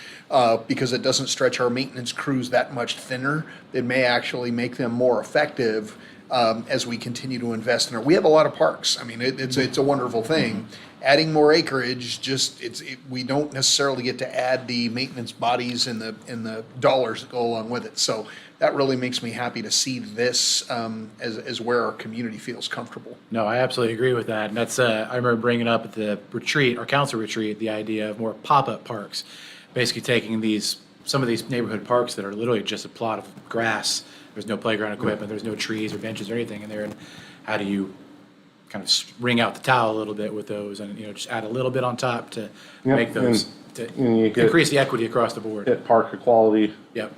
because it doesn't stretch our maintenance crews that much thinner. It may actually make them more effective as we continue to invest in it. We have a lot of parks. I mean, it's a wonderful thing. Adding more acreage, we don't necessarily get to add the maintenance bodies and the dollars that go along with it. So that really makes me happy to see this as where our community feels comfortable. No, I absolutely agree with that. And that's, I remember bringing up at the retreat, our council retreat, the idea of more pop-up parks. Basically taking some of these neighborhood parks that are literally just a plot of grass. There's no playground equipment, there's no trees or benches or anything in there. And how do you kind of wring out the towel a little bit with those and, just add a little bit on top to make those, to and you get- increase the equity across the board. Hit park equality Yep,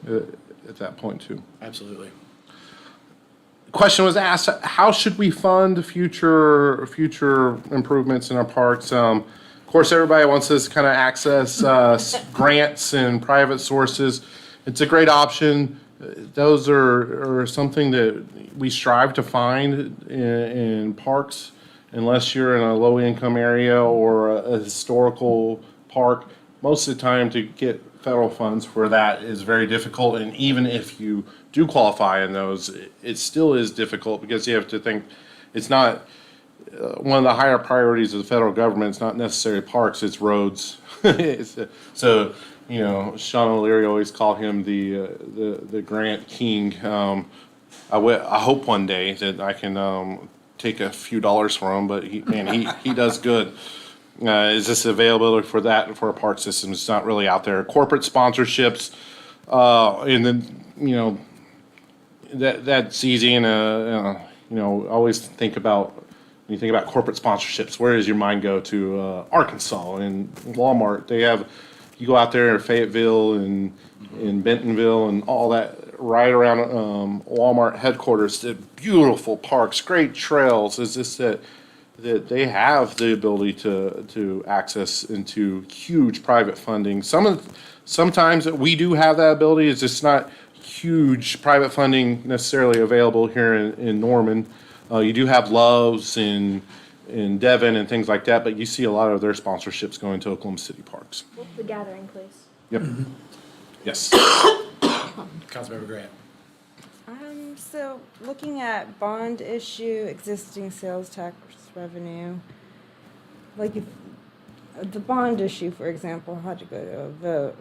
at that point too. absolutely. The question was asked, how should we fund future improvements in our parks? Of course, everybody wants us to kind of access grants and private sources. It's a great option. Those are something that we strive to find in parks, unless you're in a low-income area or a historical park. Most of the time, to get federal funds for that is very difficult, and even if you do qualify in those, it still is difficult because you have to think it's not one of the higher priorities of the federal government. It's not necessarily parks; it's roads. So. Sean O'Leary always called him the grant king. I hope one day that I can take a few dollars from him, but he does good. Is this available for that for a park system? It's not really out there. Corporate sponsorships, and then that's easy. And always think about when you think about corporate sponsorships. Where does your mind go to? Arkansas and Walmart. They have. You go out there in Fayetteville and in Bentonville and all that, right around Walmart headquarters, the beautiful parks, great trails. It's just that they have the ability to access into huge private funding. Sometimes we do have that ability. It's just not huge private funding necessarily available here in Norman. You do have Love's in Devon and things like that, but you see a lot of their sponsorships going to Oklahoma City parks. The gathering place. Yep. Yes. Councilmember Grant. So looking at bond issue, existing sales tax revenue, like if the bond issue, for example, had to go to a vote,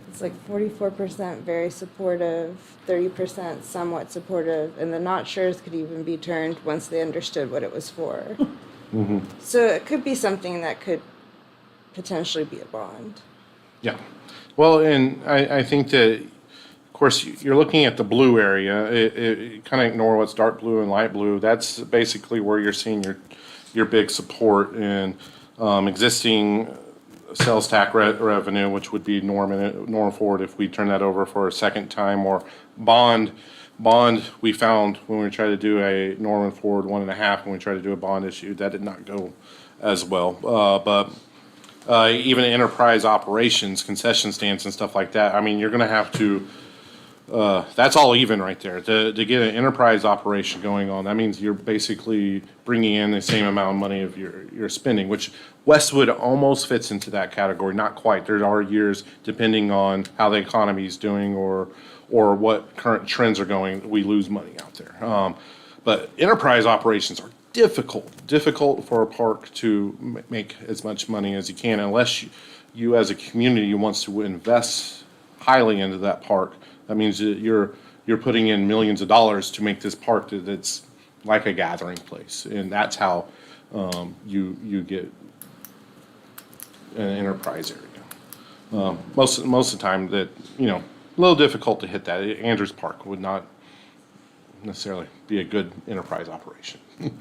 it's like 44% very supportive, 30% somewhat supportive, and the not sures could even be turned once they understood what it was for. So it could be something that could potentially be a bond. Yeah. Well, and I think that, of course, you're looking at the blue area. It kind of ignore what's dark blue and light blue. That's basically where you're seeing your big support in existing sales tax revenue, which would be Norman Ford if we turn that over for a second time, or bond. We found when we tried to do a Norman Ford 1.5, when we tried to do a bond issue, that did not go as well. But even enterprise operations, concession stands and stuff like that, I mean, you're gonna have to, that's all even right there. To get an enterprise operation going on, that means you're basically bringing in the same amount of money of your spending, which Westwood almost fits into that category, not quite. There are years, depending on how the economy is doing or what current trends are going, we lose money out there. But enterprise operations are difficult for a park to make as much money as you can, unless you as a community wants to invest highly into that park. That means that you're putting in millions of dollars to make this park that's like a gathering place, and that's how you get an enterprise area. Most of the time that, a little difficult to hit that. Andrews Park would not necessarily be a good enterprise operation. Mayor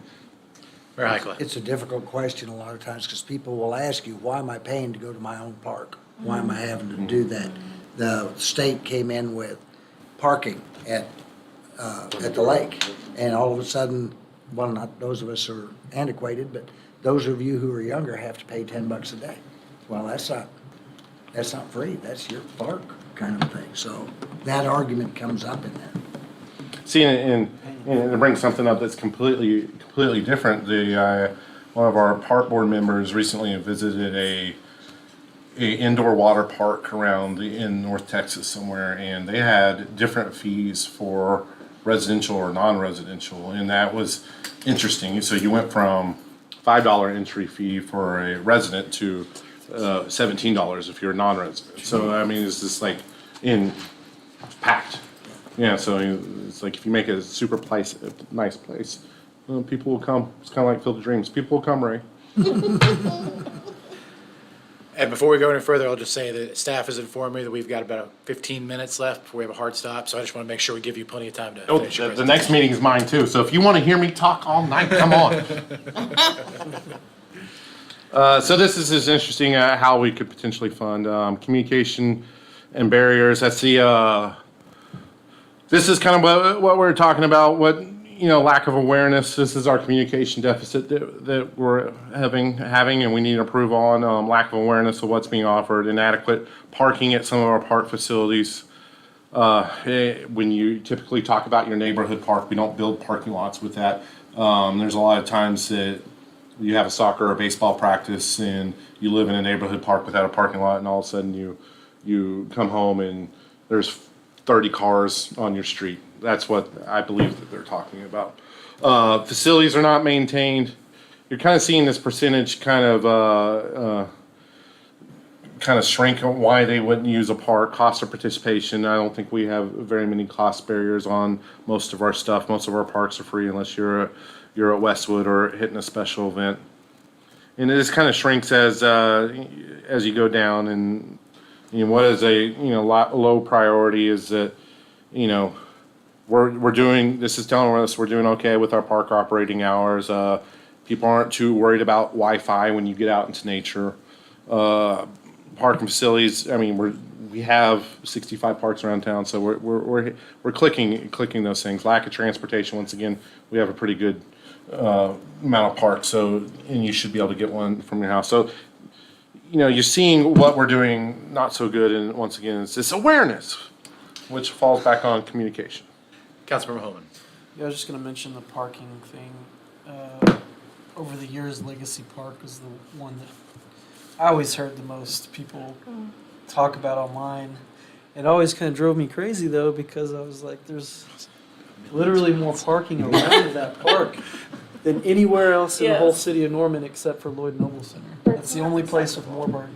Heikkila. It's a difficult question a lot of times because people will ask you, why am I paying to go to my own park? Why am I having to do that? The state came in with parking at the lake, and all of a sudden, well, not those of us who are antiquated, but those of you who are younger have to pay $10 a day. Well, that's not free. That's your park kind of thing. So that argument comes up in that. See, and to bring something up that's completely different, one of our park board members recently visited a indoor water park in North Texas somewhere, and they had different fees for residential or non-residential, and that was interesting. So you went from $5 entry fee for a resident to $17 if you're a non-resident. So I mean, it's just like packed. Yeah, so it's like if you make it a super nice place, people will come. It's kind of like Field of Dreams. People will come, Ray. And before we go any further, I'll just say that staff has informed me that we've got about 15 minutes left before we have a hard stop, so I just want to make sure we give you plenty of time to Oh, finish your the next presentation. meeting is mine too, so if you want to hear me talk all night, come on. So this is interesting, how we could potentially fund communication and barriers. That's this is kind of what we're talking about, lack of awareness. This is our communication deficit that we're having, and we need to improve on. Lack of awareness of what's being offered, inadequate parking at some of our park facilities. When you typically talk about your neighborhood park, we don't build parking lots with that. There's a lot of times that you have a soccer or baseball practice and you live in a neighborhood park without a parking lot, and all of a sudden you come home and there's 30 cars on your street. That's what I believe that they're talking about. Facilities are not maintained. You're kind of seeing this percentage kind of shrink on why they wouldn't use a park. Cost of participation, I don't think we have very many cost barriers on most of our stuff. Most of our parks are free unless you're at Westwood or hitting a special event. And it just kind of shrinks as you go down. And what is a low priority is that we're doing, this is telling us we're doing okay with our park operating hours. People aren't too worried about Wi-Fi when you get out into nature. Parking facilities, I mean, we have 65 parks around town, so we're clicking those things. Lack of transportation, once again, we have a pretty good amount of parks, and you should be able to get one from your house. So, you're seeing what we're doing not so good, and once again, it's this awareness. which falls back on communication. Councilmember Holman. Yeah, I was just gonna mention the parking thing. Over the years, Legacy Park was the one that I always heard the most people talk about online. It always kind of drove me crazy though, because I was like, there's literally more parking around that park than anywhere else in the whole city of Norman except for Lloyd Noble Center. That's the only place with more parking.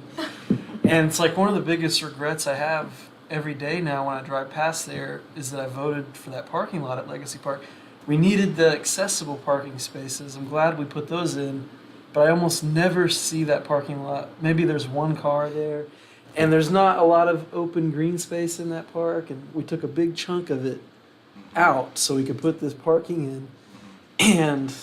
And it's like one of the biggest regrets I have every day now when I drive past there is that I voted for that parking lot at Legacy Park. We needed the accessible parking spaces. I'm glad we put those in, but I almost never see that parking lot. Maybe there's one car there, and there's not a lot of open green space in that park, and we took a big chunk of it out so we could put this parking in. And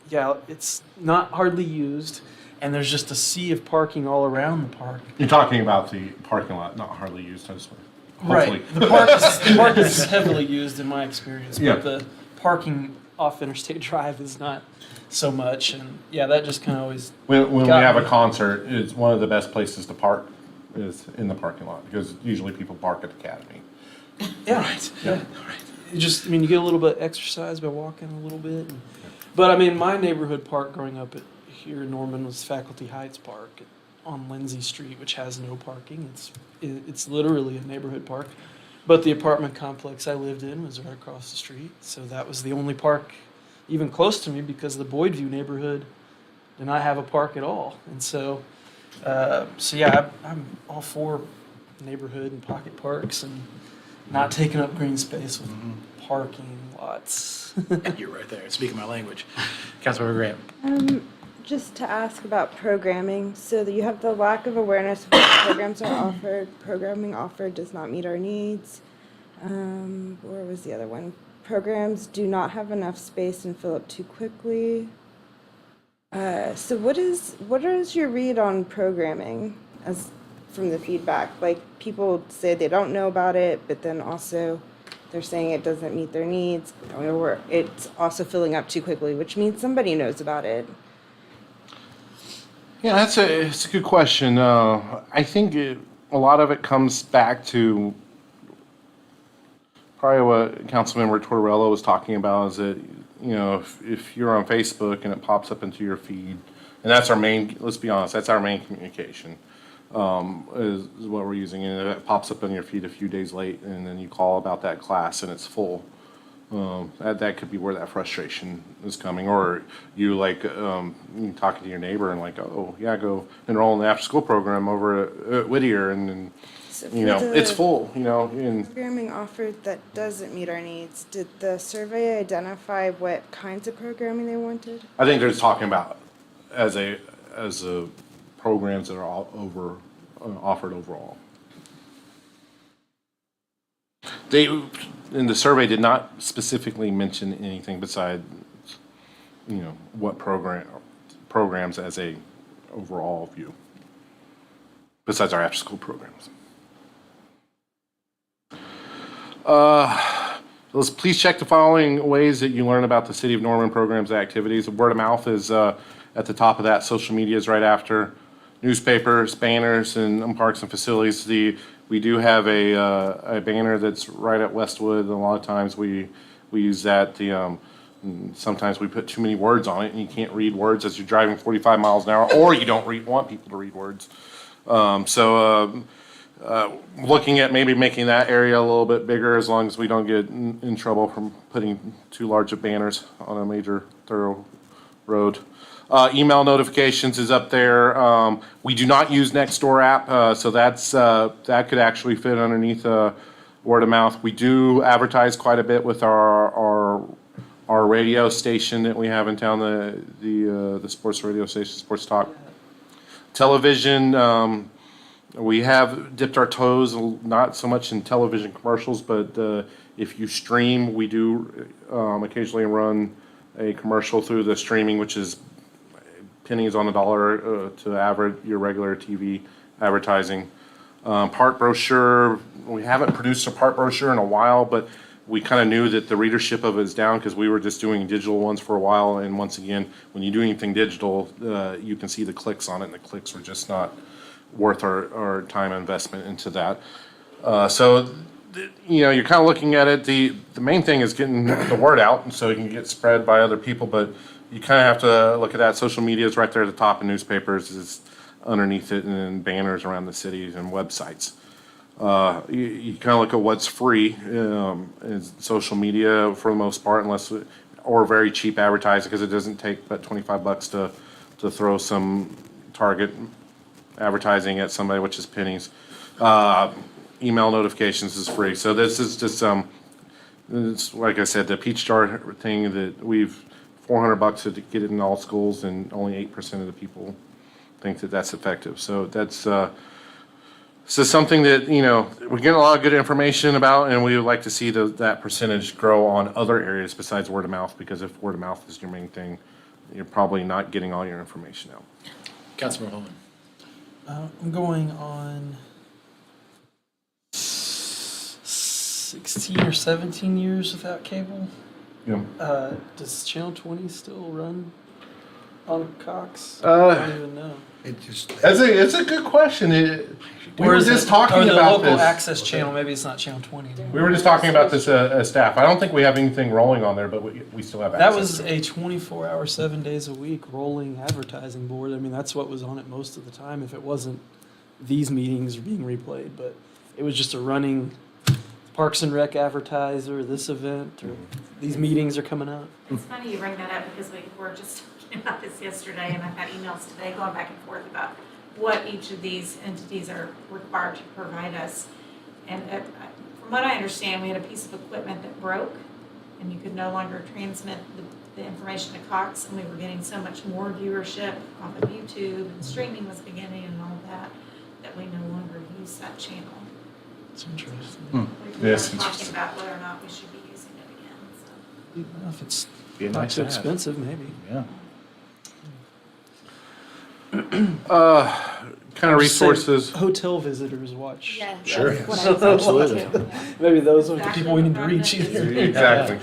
yeah, it's not hardly used, and there's just a sea of parking all around the park. You're talking about the parking lot, not hardly used, I just want hopefully. Right. The park is heavily used in my experience, Yeah. but the parking off Interstate Drive is not so much. And yeah, that just kind of always. When we got have a me. concert, it's one of the best places to park is in the parking lot because usually people park at Academy. Yeah. Right. Yeah. Right. You just, I mean, you get a little bit of exercise by walking a little bit. But I mean, my neighborhood park growing up here in Norman was Faculty Heights Park on Lindsay Street, which has no parking. It's literally a neighborhood park. But the apartment complex I lived in was right across the street, so that was the only park even close to me because the Boydview neighborhood did not have a park at all. And so yeah, I'm all for neighborhood and pocket parks and not taking up green space with parking lots. You're right there, speaking my language. Councilmember Graham. Just to ask about programming, so that you have the lack of awareness of what programs are offered. Programming offered does not meet our needs. Where was the other one? Programs do not have enough space and fill up too quickly. So what is your read on programming as from the feedback? Like people say they don't know about it, but then also they're saying it doesn't meet their needs, or it's also filling up too quickly, which means somebody knows about it. Yeah, it's a good question. I think a lot of it comes back to probably what Councilmember Tortorella was talking about is that, if you're on Facebook and it pops up into your feed, and that's our main, let's be honest, that's our main communication, is what we're using. And it pops up on your feed a few days late and then you call about that class and it's full. That could be where that frustration is coming, or you you talking to your neighbor and like, oh yeah, go enroll in the after school program over at Whittier, and So it's full, and programming offered that doesn't meet our needs. Did the survey identify what kinds of programming they wanted? I think they're just talking about as a programs that are all offered overall. They in the survey did not specifically mention anything besides, what programs as a overall view, besides our after school programs. Please check the following ways that you learn about the City of Norman programs and activities. Word of mouth is at the top of that. Social media is right after. Newspapers, banners, and parks and facilities. We do have a banner that's right at Westwood, and a lot of times we use that. Sometimes we put too many words on it, and you can't read words as you're driving 45 miles an hour, or you don't want people to read words. Looking at maybe making that area a little bit bigger, as long as we don't get in trouble from putting too large of banners on a major thorough road. Email notifications is up there. We do not use Nextdoor app, so that could actually fit underneath word of mouth. We do advertise quite a bit with our radio station that we have in town, the sports radio station, Sports Talk. Television, we have dipped our toes, not so much in television commercials, but if you stream, we do occasionally run a commercial through the streaming, which is pennies on the dollar to average your regular TV advertising. Park brochure, we haven't produced a park brochure in a while, but we kind of knew that the readership of it is down because we were just doing digital ones for a while. And once again, when you do anything digital, you can see the clicks on it, and the clicks were just not worth our time investment into that. So you're kind of looking at it, the main thing is getting the word out, and so it can get spread by other people, but you kind of have to look at that. Social media is right there at the top, and newspapers is underneath it, and then banners around the cities and websites. You kind of look at what's free, is social media for the most part, or very cheap advertising, because it doesn't take but $25 to throw some target advertising at somebody, which is pennies. Email notifications is free. So this is just it's like I said, the Peach Jar thing that we've $400 to get it in all schools, and only 8% of the people think that that's effective. So that's this is something that we're getting a lot of good information about, and we would like to see that percentage grow on other areas besides word of mouth. Because if word of mouth is your main thing, you're probably not getting all your information out. Councilmember Holman. I'm going on 16 or 17 years without cable. Yeah. Does Channel 20 still run on Cox? I don't even know. It just, It's a good question. We were is just it- talking or the about local this. access channel? Maybe it's not Channel 20 anymore. We were just talking about this as staff. I don't think we have anything rolling on there, but we still have access. That was a 24-hour, 7 days a week rolling advertising board. I mean, that's what was on it most of the time. If it wasn't these meetings being replayed, but it was just a running Parks and Rec advertiser, this event, or these meetings are coming up. It's funny you bring that up because we were just talking about this yesterday, and I've had emails today going back and forth about what each of these entities are required to provide us. And from what I understand, we had a piece of equipment that broke, and you could no longer transmit the information to Cox, and we were getting so much more viewership off of YouTube, and streaming was beginning and all that, that we no longer use that channel. It's interesting. We were Yes, talking interesting. about whether or not we should be using it again, so. Well, if it's Be not nice too to have. expensive, maybe. Yeah. Kind of resources. Hotel visitors watch. Yeah, Sure. that's what I was thinking too. Maybe those are the Exactly people we need to what reach I'm either. Exactly.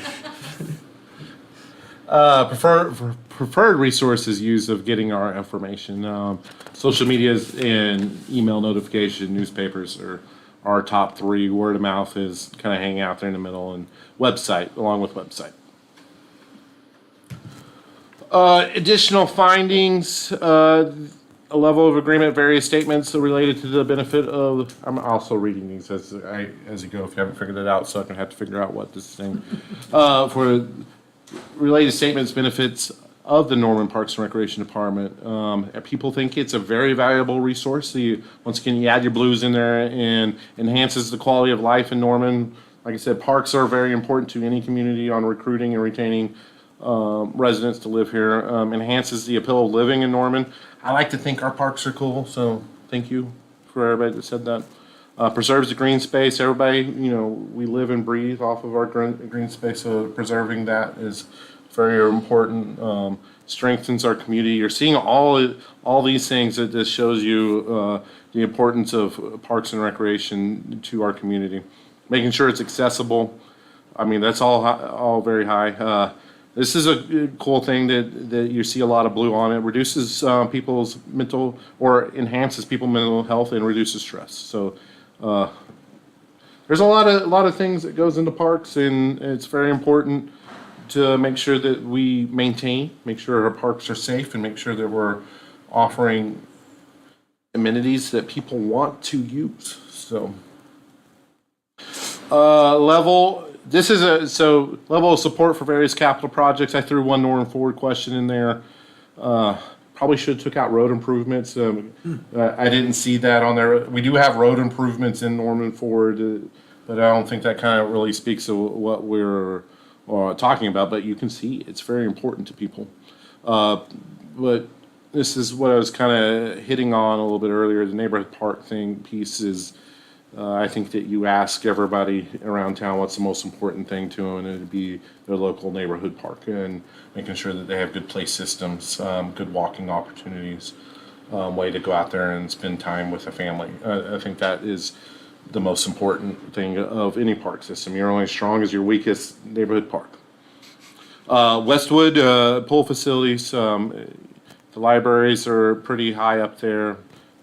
Preferred resources use of getting our information. Social medias and email notification, newspapers are our top three. Word of mouth is kind of hanging out there in the middle, and website, along with website. Additional findings, a level of agreement, various statements related to the benefit of, I'm also reading these as you go, if you haven't figured it out, so I don't have to figure out what this is saying. For related statements, benefits of the Norman Parks and Recreation Department. People think it's a very valuable resource. Once again, you add your blues in there and enhances the quality of life in Norman. Like I said, parks are very important to any community on recruiting and retaining residents to live here. Enhances the appeal of living in Norman. I like to think our parks are cool, so thank you for everybody that said that. Preserves the green space. Everybody, we live and breathe off of our green space, so preserving that is very important. Strengthens our community. You're seeing all these things that this shows you the importance of parks and recreation to our community. Making sure it's accessible. I mean, that's all very high. This is a cool thing that you see a lot of blue on it. Reduces people's mental, or enhances people's mental health and reduces stress. So there's a lot of things that goes into parks, and it's very important to make sure that we make sure our parks are safe, and make sure that we're offering amenities that people want to use. So level of support for various capital projects. I threw one Norman Forward question in there. Probably should have took out road improvements. I didn't see that on there. We do have road improvements in Norman Forward, but I don't think that kind of really speaks to what we're talking about. But you can see it's very important to people. But this is what I was kind of hitting on a little bit earlier. The neighborhood park piece is. I think that you ask everybody around town what's the most important thing to them, and it'd be their local neighborhood park, and making sure that they have good play systems, good walking opportunities, way to go out there and spend time with a family. I think that is the most important thing of any park system. You're only as strong as your weakest neighborhood park. Westwood pool facilities, the libraries are pretty high up there.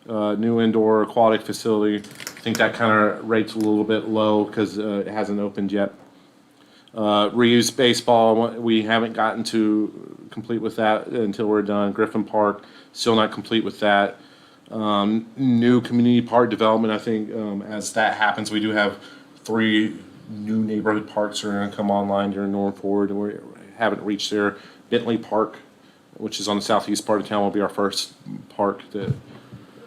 New indoor aquatic facility. I think that kind of rate's a little bit low because it hasn't opened yet. Reuse baseball, we haven't gotten to complete with that until we're done. Griffin Park, still not complete with that. New community park development, I think, as that happens, we do have 3 new neighborhood parks that are gonna come online during Norm Ford, and we haven't reached there. Bentley Park, which is on the southeast part of town, will be our first park, the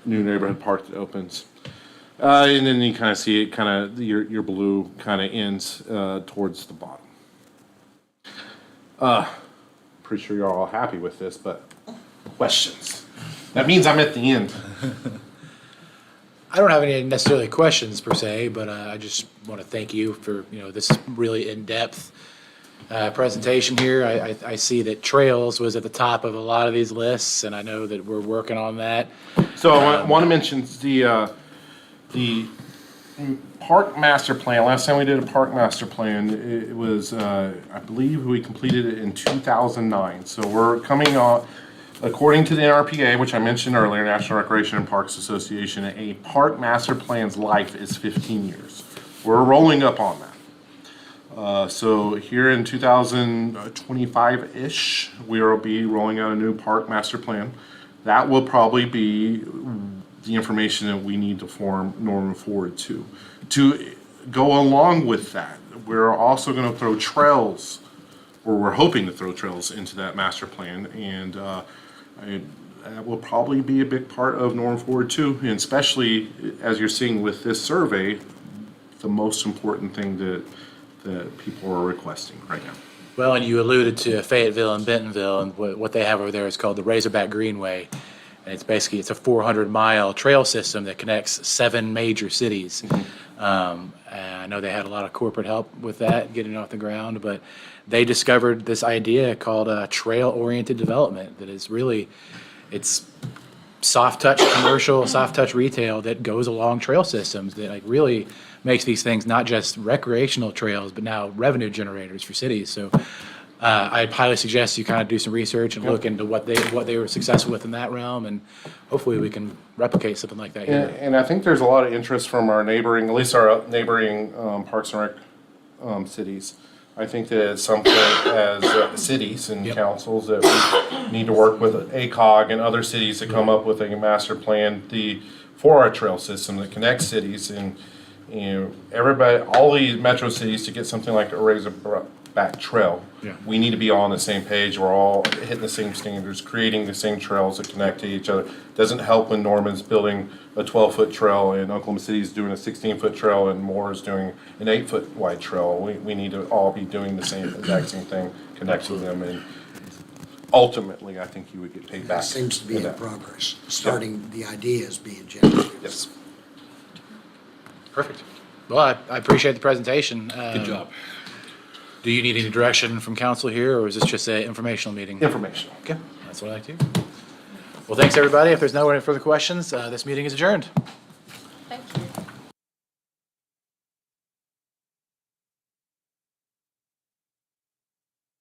new neighborhood park that opens. And then you kind of see it, kind of, your blue kind of ends towards the bottom. Pretty sure you're all happy with this, but questions? That means I'm at the end. I don't have any necessarily questions per se, but I just want to thank you for, this really in-depth presentation here. I see that trails was at the top of a lot of these lists, and I know that we're working on that. So I want to mention the park master plan. Last time we did a park master plan, it was, I believe we completed it in 2009. So we're coming on, according to the NRPA, which I mentioned earlier, National Recreation and Parks Association, a park master plan's life is 15 years. We're rolling up on that. So here in 2025-ish, we will be rolling out a new park master plan. That will probably be the information that we need to form Norman Forward to. To go along with that, we're also going to throw trails, or we're hoping to throw trails into that master plan, and that will probably be a big part of Norman Forward too, and especially as you're seeing with this survey, the most important thing that people are requesting right now. Well, and you alluded to Fayetteville and Bentonville, and what they have over there is called the Razorback Greenway. And it's a 400-mile trail system that connects 7 major cities. And I know they had a lot of corporate help with that, getting it off the ground, but they discovered this idea called trail-oriented development that is really, it's soft touch commercial, soft touch retail that goes along trail systems that really makes these things not just recreational trails, but now revenue generators for cities. So I'd highly suggest you kind of do some research and look into what they were successful with in that realm, and hopefully we can replicate something like that here. And I think there's a lot of interest from our neighboring, at least our neighboring Parks and Rec cities. I think that at some point as cities and councils that we need to work with ACOG and other cities to come up with a master plan for our trail system that connects cities, and everybody, all these metro cities, to get something like a Razorback Trail. Yeah. We need to be all on the same page. We're all hitting the same standards, creating the same trails that connect to each other. Doesn't help when Norman's building a 12-foot trail and Oklahoma City's doing a 16-foot trail and Moore is doing an 8-foot wide trail. We need to all be doing the exact same thing, connecting them, and ultimately, I think you would get paid back. That seems to be for in that. progress, starting the ideas being generated. Yes. Perfect. Well, I appreciate the presentation. Good job. Do you need any direction from council here, or is this just an informational meeting? Informational. Okay, that's what I like to do. Well, thanks, everybody. If there's no further questions, this meeting is adjourned.